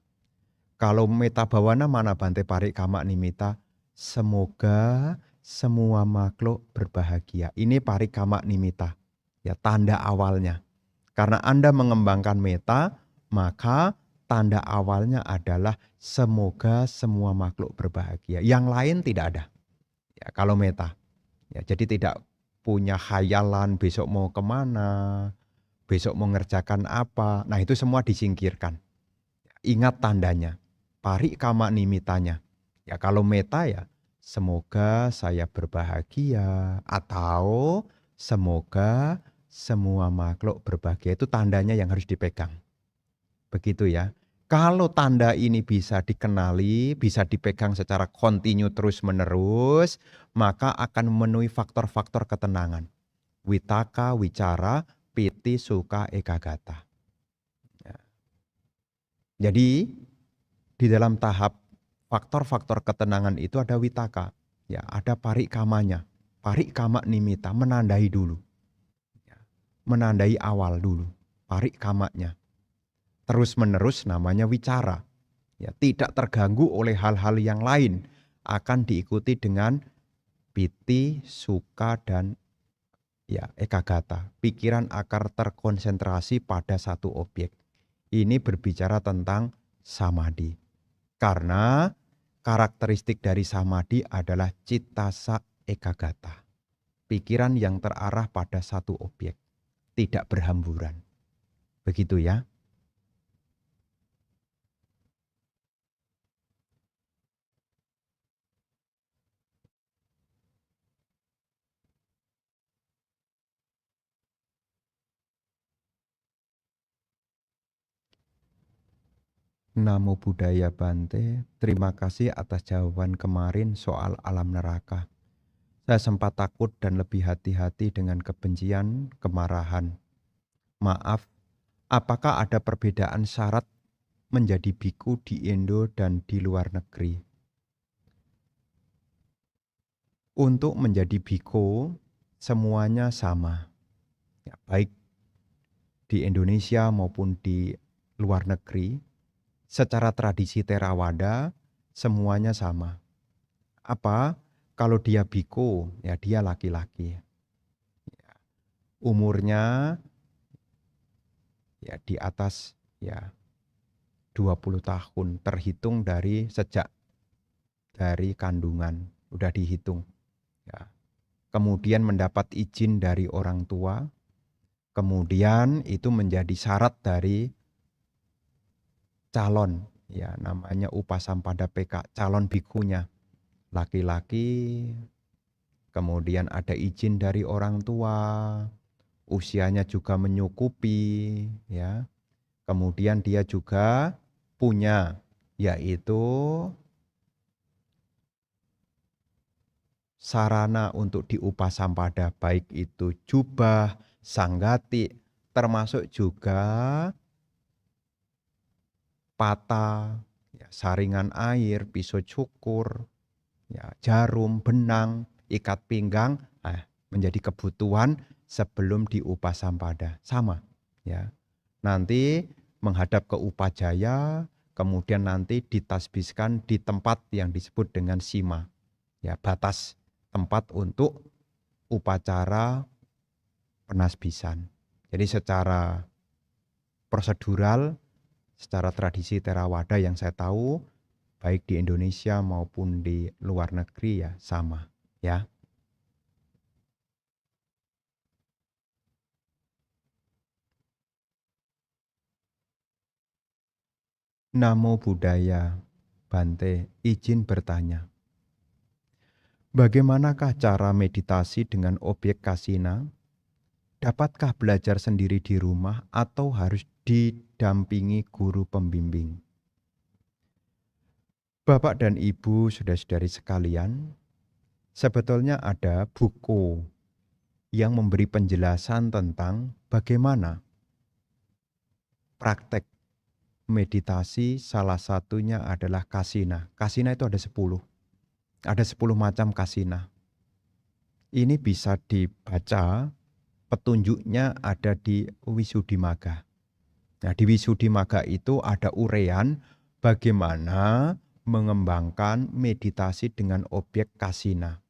Kalau meta bawana mana Bante parikama nimita? Semoga semua makhluk berbahagia. Ini parikama nimita. Ya, tanda awalnya. Karena Anda mengembangkan meta, maka tanda awalnya adalah semoga semua makhluk berbahagia. Yang lain tidak ada. Ya, kalau meta. Ya, jadi tidak punya khayalan besok mau kemana, besok mau ngerjakan apa. Nah itu semua disingkirkan. Ingat tandanya. Parikama nimitanya. Ya kalau meta ya semoga saya berbahagia atau semoga semua makhluk berbahagia. Itu tandanya yang harus dipegang. Begitu ya. Kalau tanda ini bisa dikenali, bisa dipegang secara kontinu terus-menerus, maka akan memenuhi faktor-faktor ketenangan. Witaka, wicara, piti, suka, ekagata. Ya. Jadi di dalam tahap faktor-faktor ketenangan itu ada witaka, ya ada parikamanya, parikama nimita, menandai dulu, ya. Menandai awal dulu, parikamanya. Terus menerus namanya wicara, ya tidak terganggu oleh hal-hal yang lain, akan diikuti dengan piti, suka dan ya ekagata. Pikiran akan terkonsentrasi pada satu objek. Ini berbicara tentang samadhi. Karena karakteristik dari samadhi adalah cittasa ekagata. Pikiran yang terarah pada satu objek, tidak berhamburan. Begitu ya. Namo Buddhaya Bante, terima kasih atas jawaban kemarin soal alam neraka. Saya sempat takut dan lebih hati-hati dengan kebencian, kemarahan. Maaf, apakah ada perbedaan syarat menjadi biku di Indo dan di luar negeri? Untuk menjadi biku, semuanya sama. Ya, baik di Indonesia maupun di luar negeri, secara tradisi Theravada, semuanya sama. Apa? Kalau dia biku, ya dia laki-laki. Umurnya ya di atas ya 20 tahun terhitung dari sejak dari kandungan, udah dihitung. Ya. Kemudian mendapat izin dari orang tua, kemudian itu menjadi syarat dari calon, ya namanya Upasampada PK, calon bikunya. Laki-laki, kemudian ada izin dari orang tua, usianya juga menyukupi, ya. Kemudian dia juga punya, yaitu sarana untuk diupasampada, baik itu jubah, sanggati, termasuk juga pata, ya, saringan air, pisau cukur, ya, jarum, benang, ikat pinggang, menjadi kebutuhan sebelum diupasampada. Sama, ya. Nanti menghadap ke upajaya, kemudian nanti ditasbiskan di tempat yang disebut dengan sima, ya, batas tempat untuk upacara penasbisan. Jadi secara prosedural, secara tradisi Theravada yang saya tahu, baik di Indonesia maupun di luar negeri ya sama, ya. Namo Buddhaya Bante, izin bertanya. Bagaimanakah cara meditasi dengan objek kasina? Dapatkah belajar sendiri di rumah atau harus didampingi guru pembimbing? Bapak dan Ibu, saudara-saudari sekalian, sebetulnya ada buku yang memberi penjelasan tentang bagaimana praktek meditasi, salah satunya adalah kasina. Kasina itu ada 10. Ada 10 macam kasina. Ini bisa dibaca, petunjuknya ada di Wisuddhimagga. Nah, di Wisuddhimagga itu ada uraian bagaimana mengembangkan meditasi dengan objek kasina.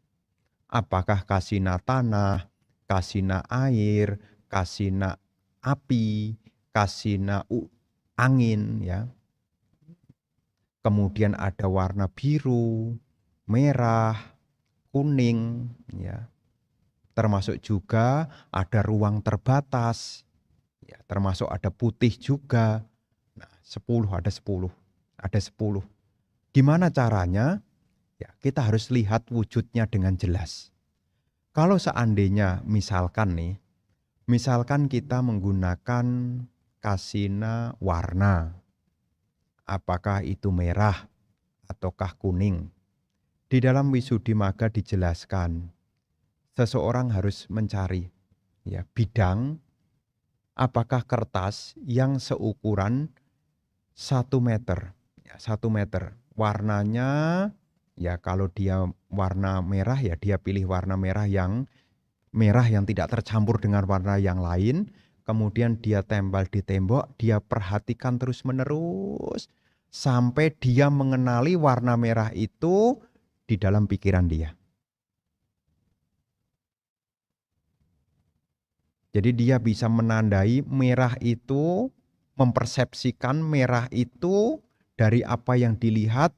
Apakah kasina tanah, kasina air, kasina api, kasina angin, ya. Kemudian ada warna biru, merah, kuning, ya. Termasuk juga ada ruang terbatas, ya, termasuk ada putih juga. Nah, 10 ada 10. Ada 10. Gimana caranya? Ya, kita harus lihat wujudnya dengan jelas. Kalau seandainya misalkan kita menggunakan kasina warna, apakah itu merah ataukah kuning? Di dalam Wisuddhimagga dijelaskan, seseorang harus mencari, ya, bidang, apakah kertas yang seukuran 1 meter, ya, 1 meter. Warnanya, ya kalau dia warna merah, ya dia pilih warna merah yang tidak tercampur dengan warna yang lain. Kemudian dia tempel di tembok, dia perhatikan terus-menerus sampai dia mengenali warna merah itu di dalam pikiran dia. Jadi dia bisa menandai merah itu, mempersepsikan merah itu dari apa yang dilihat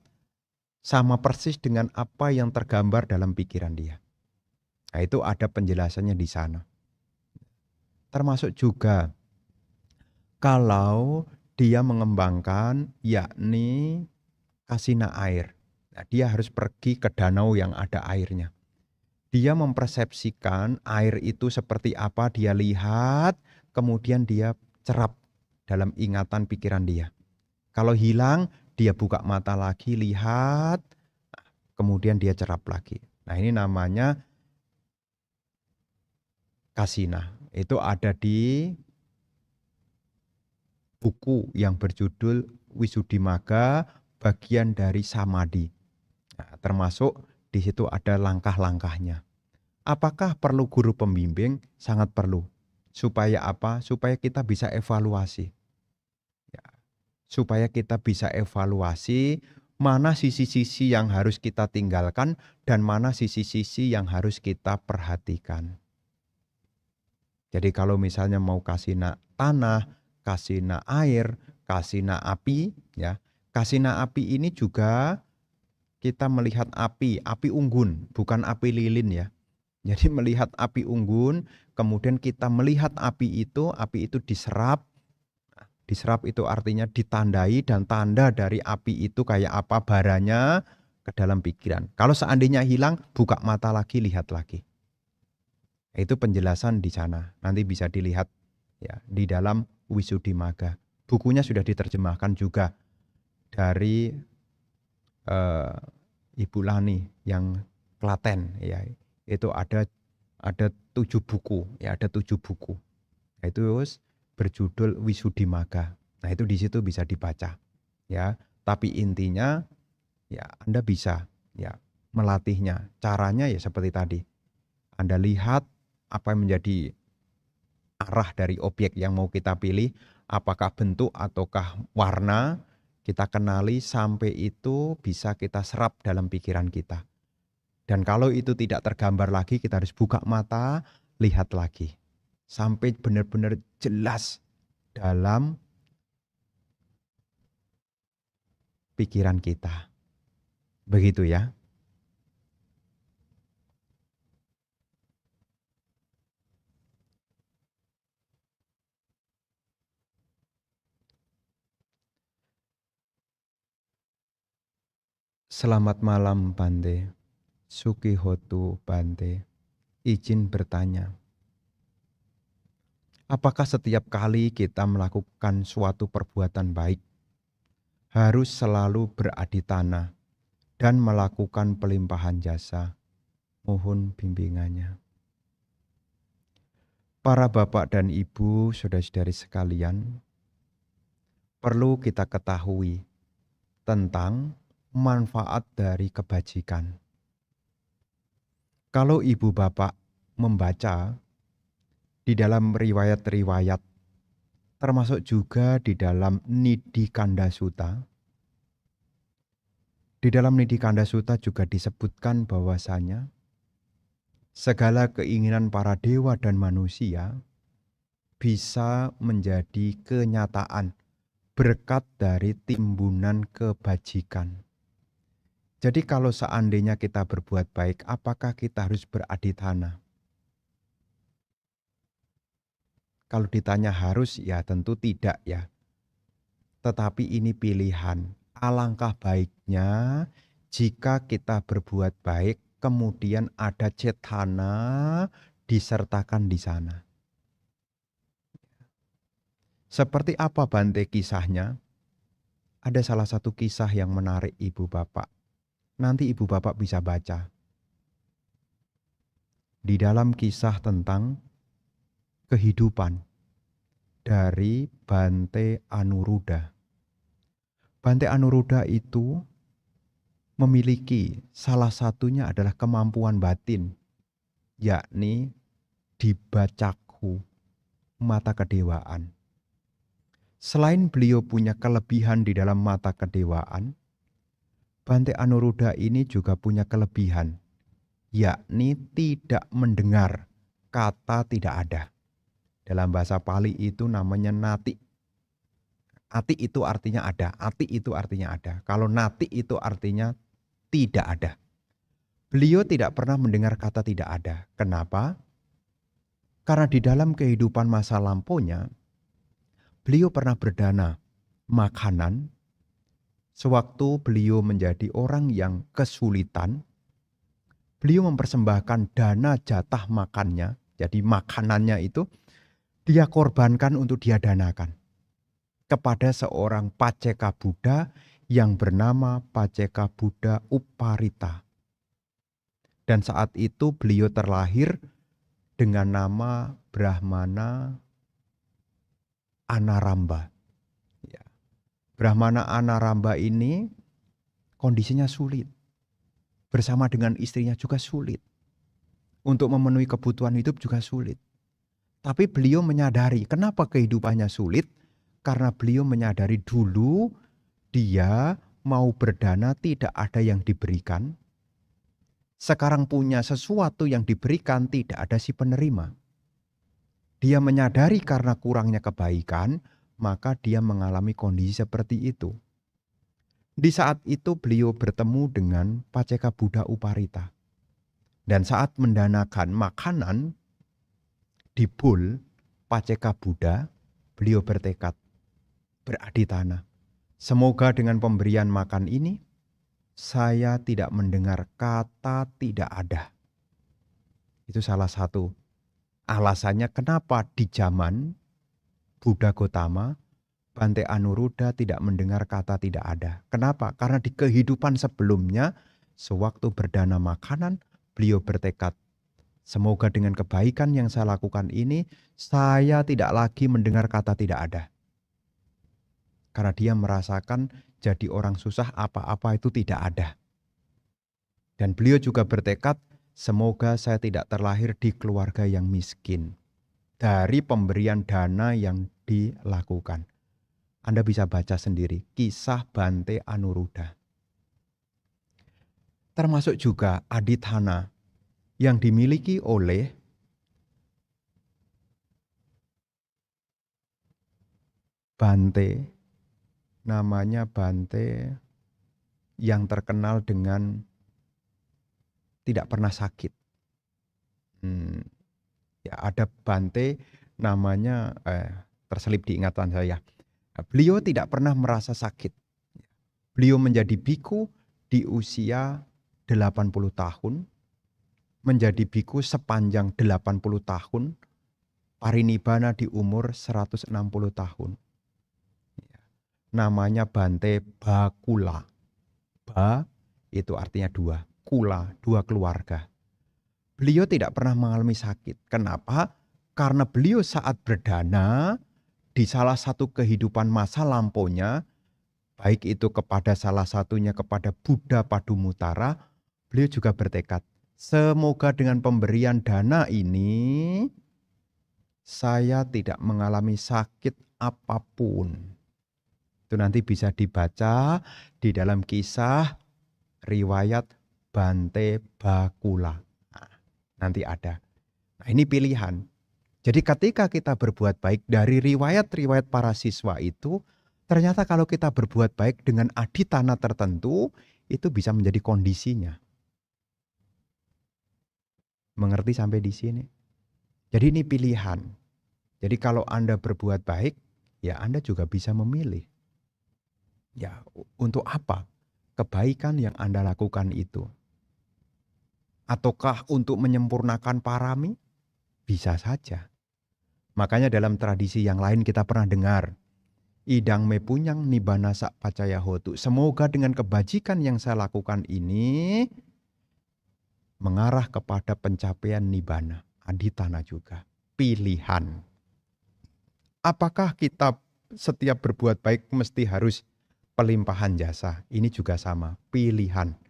sama persis dengan apa yang tergambar dalam pikiran dia. Nah, itu ada penjelasannya di sana. Termasuk juga kalau dia mengembangkan yakni kasina air. Nah, dia harus pergi ke danau yang ada airnya. Dia mempersepsikan air itu seperti apa, dia lihat, kemudian dia cerap dalam ingatan pikiran dia. Kalau hilang, dia buka mata lagi, lihat, kemudian dia cerap lagi. Nah, ini namanya kasina. Itu ada di buku yang berjudul Wisuddhimagga bagian dari Samadhi. Nah, termasuk di situ ada langkah-langkahnya. Apakah perlu guru pembimbing? Sangat perlu. Supaya apa? Supaya kita bisa evaluasi. Ya, supaya kita bisa evaluasi mana sisi-sisi yang harus kita tinggalkan dan mana sisi-sisi yang harus kita perhatikan. Jadi kalau misalnya mau kasina tanah, kasina air, kasina api, ya. Kasina api ini juga kita melihat api unggun, bukan api lilin ya. Jadi melihat api unggun, kemudian kita melihat api itu diserap. Diserap itu artinya ditandai dan tanda dari api itu kayak apa baranya ke dalam pikiran. Kalau seandainya hilang, buka mata lagi, lihat lagi. Itu penjelasan di sana. Nanti bisa dilihat ya di dalam Wisuddhimagga. Bukunya sudah diterjemahkan juga dari Ibu Lani yang Klaten ya. Itu ada 7 buku, ya ada 7 buku. Itu berjudul Wisuddhimagga. Nah, itu di situ bisa dibaca ya. Tapi intinya ya Anda bisa ya melatihnya. Caranya ya seperti tadi. Anda lihat apa yang menjadi arah dari objek yang mau kita pilih, apakah bentuk ataukah warna, kita kenali sampai itu bisa kita serap dalam pikiran kita. Dan kalau itu tidak tergambar lagi, kita harus buka mata, lihat lagi. Sampai benar-benar jelas dalam pikiran kita. Begitu ya. Selamat malam Bante. Sukihotu Bante. Izin bertanya. Apakah setiap kali kita melakukan suatu perbuatan baik, harus selalu beraditana dan melakukan pelimpahan jasa? Mohon bimbingannya. Para bapak dan ibu, saudara-saudari sekalian, perlu kita ketahui tentang manfaat dari kebajikan. Kalau ibu bapak membaca di dalam riwayat-riwayat, termasuk juga di dalam Nidhi Kanda Sutta, di dalam Nidhi Kanda Sutta juga disebutkan bahwasanya segala keinginan para dewa dan manusia bisa menjadi kenyataan berkat dari timbunan kebajikan. Jadi kalau seandainya kita berbuat baik, apakah kita harus beradithana? Kalau ditanya harus, ya tentu tidak ya. Tetapi ini pilihan. Alangkah baiknya jika kita berbuat baik, kemudian ada cetana disertakan di sana. Seperti apa Bante kisahnya? Ada salah satu kisah yang menarik ibu bapak. Nanti ibu bapak bisa baca. Di dalam kisah tentang kehidupan dari Bante Anuruddha. Bante Anuruddha itu memiliki salah satunya adalah kemampuan batin, yakni dibacakhu, mata kedewaan. Selain beliau punya kelebihan di dalam mata kedewaan, Bante Anuruddha ini juga punya kelebihan, yakni tidak mendengar kata tidak ada. Dalam bahasa Pali itu namanya nati. Ati itu artinya ada, ati itu artinya ada. Kalau nati itu artinya tidak ada. Beliau tidak pernah mendengar kata tidak ada. Kenapa? Karena di dalam kehidupan masa lampaunya, beliau pernah berdana makanan. Sewaktu beliau menjadi orang yang kesulitan, beliau mempersembahkan dana jatah makannya. Jadi makanannya itu dia korbankan untuk dia danakan. kepada seorang Paceka Buddha yang bernama Paceka Buddha Uparita. Dan saat itu beliau terlahir dengan nama Brahmana Anaramba. Ya. Brahmana Anaramba ini kondisinya sulit. Bersama dengan istrinya juga sulit. Untuk memenuhi kebutuhan hidup juga sulit. Tapi beliau menyadari kenapa kehidupannya sulit. Karena beliau menyadari dulu dia mau berdana tidak ada yang diberikan. Sekarang punya sesuatu yang diberikan tidak ada si penerima. Dia menyadari karena kurangnya kebaikan, maka dia mengalami kondisi seperti itu. Di saat itu beliau bertemu dengan Paceka Buddha Uparita. Dan saat mendanakan makanan di bowl Paceka Buddha, beliau bertekad, beraditana. Semoga dengan pemberian makan ini, saya tidak mendengar kata tidak ada. Itu salah satu alasannya kenapa di zaman Buddha Gotama, Bante Anuruddha tidak mendengar kata tidak ada. Kenapa? Karena di kehidupan sebelumnya, sewaktu berdana makanan, beliau bertekad, semoga dengan kebaikan yang saya lakukan ini, saya tidak lagi mendengar kata tidak ada. Karena dia merasakan jadi orang susah apa-apa itu tidak ada. Dan beliau juga bertekad, semoga saya tidak terlahir di keluarga yang miskin. Dari pemberian dana yang dilakukan. Anda bisa baca sendiri kisah Bante Anuruddha. Termasuk juga adithana yang dimiliki oleh Bante, namanya Bante yang terkenal dengan tidak pernah sakit. Ya, ada Bante namanya terselip di ingatan saya. Beliau tidak pernah merasa sakit. Beliau menjadi biku di usia 80 tahun. Menjadi biku sepanjang 80 tahun. Parinibbana di umur 160 tahun. Namanya Bante Bakula. Ba itu artinya dua. Kula, dua keluarga. Beliau tidak pernah mengalami sakit. Kenapa? Karena beliau saat berdana di salah satu kehidupan masa lampaunya, baik itu kepada salah satunya kepada Buddha Padumutara, beliau juga bertekad, semoga dengan pemberian dana ini, saya tidak mengalami sakit apapun. Itu nanti bisa dibaca di dalam kisah riwayat Bante Bakula. Nah, nanti ada. Nah, ini pilihan. Jadi ketika kita berbuat baik dari riwayat-riwayat para siswa itu, ternyata kalau kita berbuat baik dengan aditana tertentu, itu bisa menjadi kondisinya. Mengerti sampai di sini? Jadi ini pilihan. Jadi kalau Anda berbuat baik, ya Anda juga bisa memilih. Ya, untuk apa kebaikan yang Anda lakukan itu? Ataukah untuk menyempurnakan parami? Bisa saja. Makanya dalam tradisi yang lain kita pernah dengar, idang me punyang nibbana sak pacaya hotu. Semoga dengan kebajikan yang saya lakukan ini mengarah kepada pencapaian nibbana. Aditana juga. Pilihan. Apakah kita setiap berbuat baik mesti harus pelimpahan jasa? Ini juga sama. Pilihan.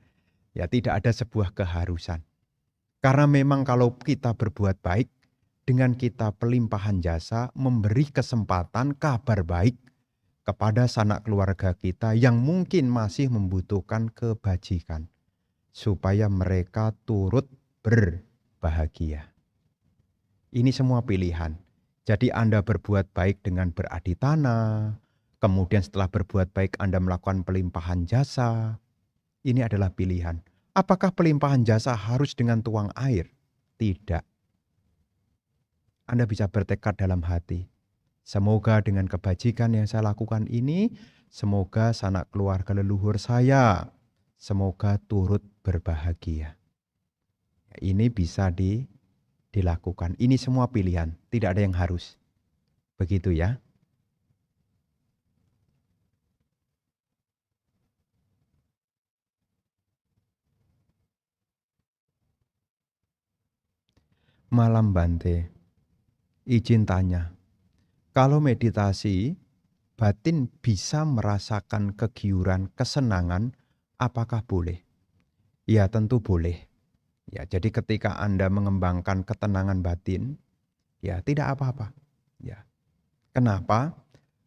Ya, tidak ada sebuah keharusan. Karena memang kalau kita berbuat baik, dengan kita pelimpahan jasa, memberi kesempatan kabar baik kepada sanak keluarga kita yang mungkin masih membutuhkan kebajikan. Supaya mereka turut berbahagia. Ini semua pilihan. Jadi Anda berbuat baik dengan beraditana, kemudian setelah berbuat baik Anda melakukan pelimpahan jasa. Ini adalah pilihan. Apakah pelimpahan jasa harus dengan tuang air? Tidak. Anda bisa bertekad dalam hati. Semoga dengan kebajikan yang saya lakukan ini, semoga sanak keluarga leluhur saya, semoga turut berbahagia. Ini bisa dilakukan. Ini semua pilihan, tidak ada yang harus. Begitu ya. Malam Bante, izin tanya, kalau meditasi, batin bisa merasakan kegiuran, kesenangan, apakah boleh? Ya tentu boleh. Ya, jadi ketika Anda mengembangkan ketenangan batin, ya tidak apa-apa. Ya. Kenapa?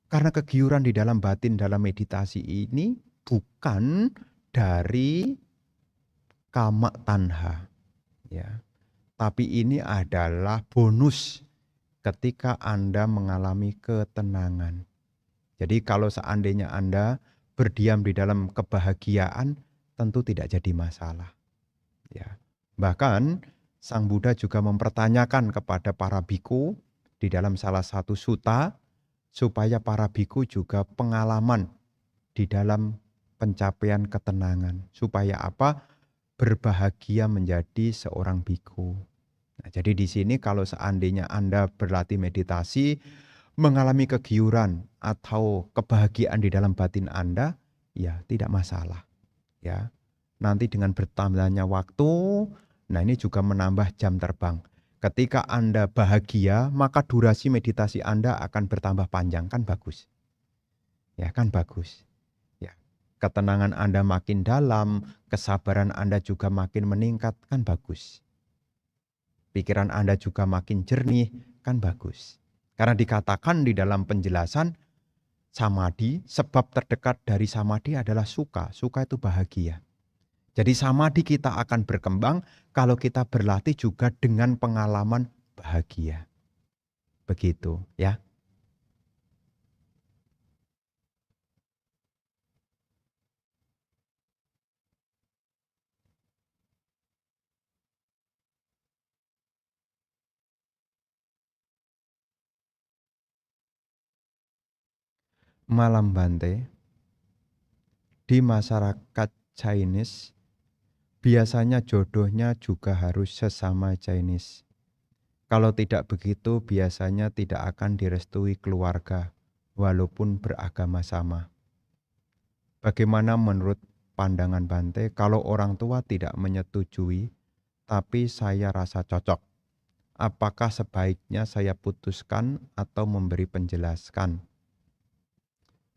Karena kegiuran di dalam batin dalam meditasi ini bukan dari kama tanha, ya. Tapi ini adalah bonus ketika Anda mengalami ketenangan. Jadi kalau seandainya Anda berdiam di dalam kebahagiaan, tentu tidak jadi masalah. Ya. Bahkan Sang Buddha juga mempertanyakan kepada para biku di dalam salah satu sutta, supaya para biku juga pengalaman di dalam pencapaian ketenangan. Supaya apa? Berbahagia menjadi seorang biku. Nah, jadi di sini kalau seandainya Anda berlatih meditasi, mengalami kegiuran atau kebahagiaan di dalam batin Anda, ya tidak masalah. Ya, nanti dengan bertambahnya waktu, nah ini juga menambah jam terbang. Ketika Anda bahagia, maka durasi meditasi Anda akan bertambah panjang, kan bagus. Ya, kan bagus. Ya, ketenangan Anda makin dalam, kesabaran Anda juga makin meningkat, kan bagus. Pikiran Anda juga makin jernih, kan bagus. Karena dikatakan di dalam penjelasan, samadhi, sebab terdekat dari samadhi adalah suka. Suka itu bahagia. Jadi samadhi kita akan berkembang kalau kita berlatih juga dengan pengalaman bahagia. Begitu ya. Malam Bante, di masyarakat Chinese biasanya jodohnya juga harus sesama Chinese. Kalau tidak begitu biasanya tidak akan direstui keluarga walaupun beragama sama. Bagaimana menurut pandangan Bante kalau orang tua tidak menyetujui tapi saya rasa cocok? Apakah sebaiknya saya putuskan atau memberi penjelasan?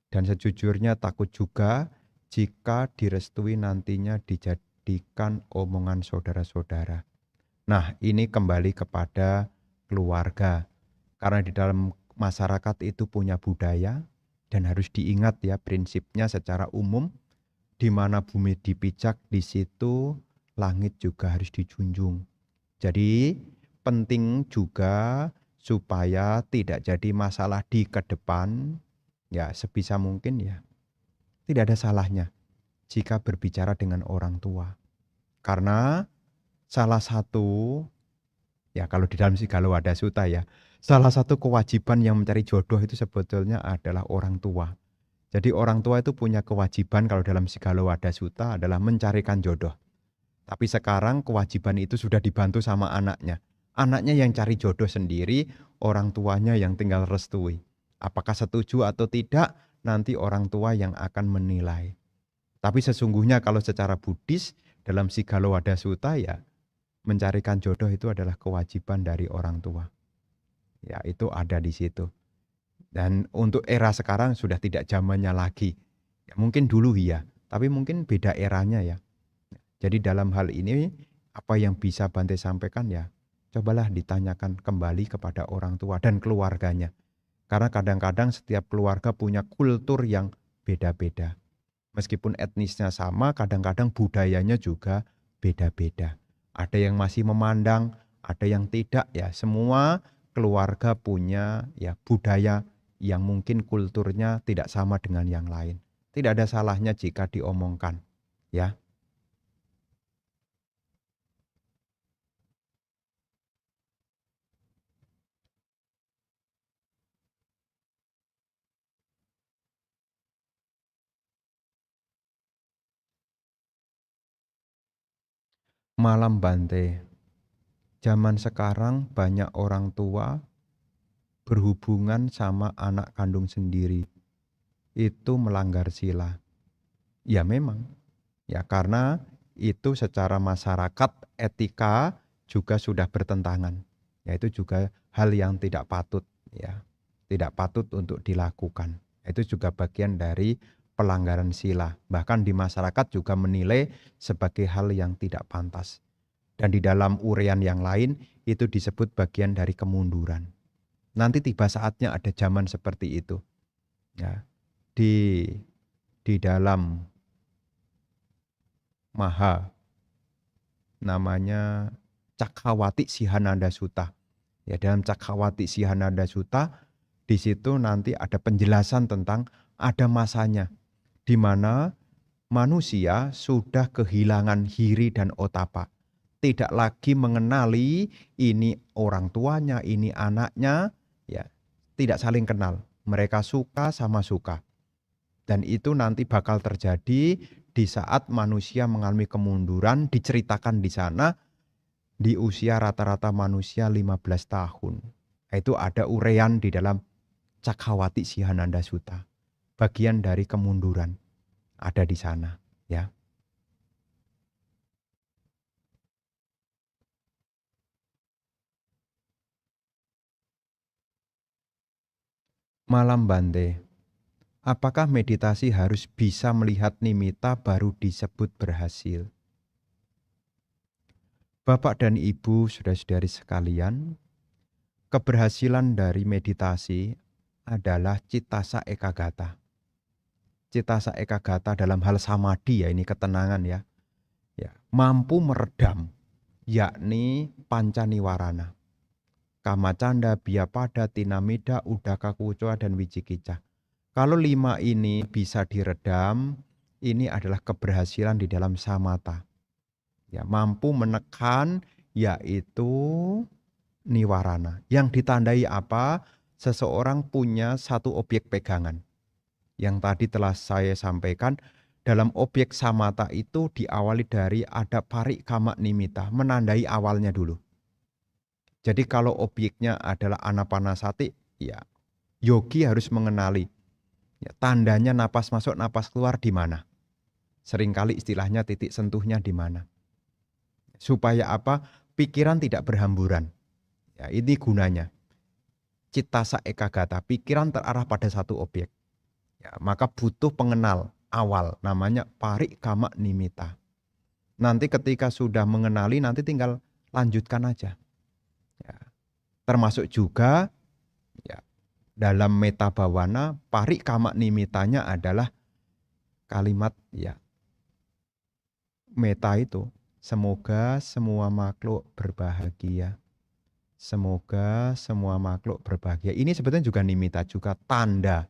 Dan sejujurnya takut juga jika direstui nantinya dijadikan omongan saudara-saudara. Nah, ini kembali kepada keluarga. Karena di dalam masyarakat itu punya budaya dan harus diingat ya prinsipnya secara umum, di mana bumi dipijak di situ langit juga harus dijunjung. Jadi penting juga supaya tidak jadi masalah di ke depan, ya sebisa mungkin ya tidak ada salahnya jika berbicara dengan orang tua. Karena salah satu, ya kalau di dalam Sigalo-Wada Sutta ya, salah satu kewajiban yang mencari jodoh itu sebetulnya adalah orang tua. Jadi orang tua itu punya kewajiban kalau dalam Sigalo-Wada Sutta adalah mencarikan jodoh. Tapi sekarang kewajiban itu sudah dibantu sama anaknya. Anaknya yang cari jodoh sendiri, orang tuanya yang tinggal restui. Apakah setuju atau tidak, nanti orang tua yang akan menilai. Tapi sesungguhnya kalau secara Buddhis, dalam Sigalo-Wada Sutta ya, mencarikan jodoh itu adalah kewajiban dari orang tua. Ya, itu ada di situ. Dan untuk era sekarang sudah tidak zamannya lagi. Ya, mungkin dulu ya, tapi mungkin beda eranya ya. Jadi dalam hal ini, apa yang bisa Bante sampaikan ya, cobalah ditanyakan kembali kepada orang tua dan keluarganya. Karena kadang-kadang setiap keluarga punya kultur yang beda-beda. Meskipun etnisnya sama, kadang-kadang budayanya juga beda-beda. Ada yang masih memandang, ada yang tidak ya. Semua keluarga punya ya budaya yang mungkin kulturnya tidak sama dengan yang lain. Tidak ada salahnya jika diomongkan, ya. Malam Bante, zaman sekarang banyak orang tua berhubungan sama anak kandung sendiri. Itu melanggar sila. Ya memang, ya karena itu secara masyarakat etika juga sudah bertentangan. Ya, itu juga hal yang tidak patut, ya. Tidak patut untuk dilakukan. Itu juga bagian dari pelanggaran sila. Bahkan di masyarakat juga menilai sebagai hal yang tidak pantas. Dan di dalam uraian yang lain itu disebut bagian dari kemunduran. Nanti tiba saatnya ada zaman seperti itu. Ya. Di dalam Maha namanya Cakkawati Sihananda Sutta. Ya, dalam Cakkawati Sihananda Sutta di situ nanti ada penjelasan tentang ada masanya di mana manusia sudah kehilangan hiri dan otapa. Tidak lagi mengenali ini orang tuanya, ini anaknya, ya. Tidak saling kenal. Mereka suka sama suka. Dan itu nanti bakal terjadi di saat manusia mengalami kemunduran, diceritakan di sana di usia rata-rata manusia 15 tahun. Itu ada uraian di dalam Cakkawati Sihananda Sutta. Bagian dari kemunduran ada di sana, ya. Malam Bante, apakah meditasi harus bisa melihat nimitta baru disebut berhasil? Bapak dan Ibu, saudara-saudari sekalian, keberhasilan dari meditasi adalah Cittasa Ekagata. Cittasa Ekagata dalam hal samadhi, ya, ini ketenangan, ya. Ya, mampu meredam, yakni pancaniwarana. Kamacanda, Biapada, Tinamida, Udaka Kucoa, dan Wicikica. Kalau 5 ini bisa diredam, ini adalah keberhasilan di dalam samatha. Ya, mampu menekan yaitu niwarana. Yang ditandai apa? Seseorang punya satu objek pegangan. Yang tadi telah saya sampaikan, dalam objek samatha itu diawali dari ada parikama nimitta, menandai awalnya dulu. Jadi kalau objeknya adalah anapanasati, ya yogi harus mengenali ya, tandanya napas masuk, napas keluar di mana. Seringkali istilahnya titik sentuhnya di mana. Supaya apa? Pikiran tidak berhamburan. Ya, ini gunanya. Cittasa Ekagata, pikiran terarah pada satu objek. Ya, maka butuh pengenal awal, namanya parikama nimitta. Nanti ketika sudah mengenali, nanti tinggal lanjutkan aja. Ya, termasuk juga ya, dalam meta bawana, parikama nimittanya adalah kalimat ya meta itu. Semoga semua makhluk berbahagia. Semoga semua makhluk berbahagia. Ini sebetulnya juga nimitta, juga tanda.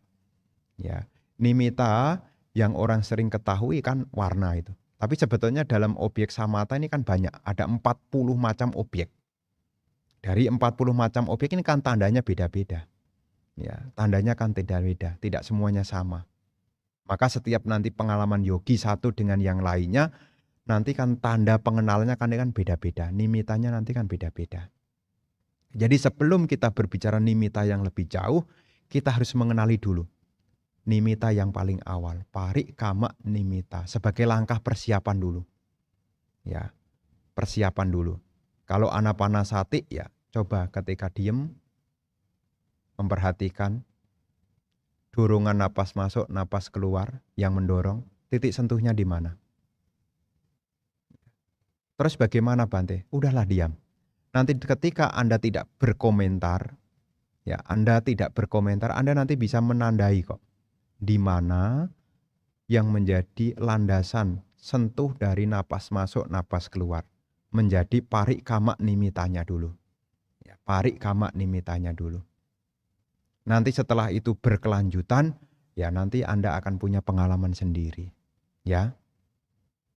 Ya, nimitta yang orang sering ketahui kan warna itu. Tapi sebetulnya dalam objek samatha ini kan banyak. Ada 40 macam objek. Dari 40 macam objek ini kan tandanya beda-beda. Ya, tandanya kan beda-beda, tidak semuanya sama. Maka setiap nanti pengalaman yogi satu dengan yang lainnya, nanti kan tanda pengenalannya kan beda-beda. Nimittanya nanti kan beda-beda. Jadi sebelum kita berbicara nimitta yang lebih jauh, kita harus mengenali dulu nimitta yang paling awal, parikama nimitta, sebagai langkah persiapan dulu. Ya, persiapan dulu. Kalau anapanasati, ya coba ketika diem, memperhatikan dorongan napas masuk, napas keluar yang mendorong, titik sentuhnya di mana. Terus bagaimana Bante? Udahlah diam. Nanti ketika Anda tidak berkomentar, ya Anda tidak berkomentar, Anda nanti bisa menandai kok di mana yang menjadi landasan sentuh dari napas masuk, napas keluar. Menjadi parikama nimittanya dulu. Ya, parikama nimittanya dulu. Nanti setelah itu berkelanjutan, ya nanti Anda akan punya pengalaman sendiri. Ya.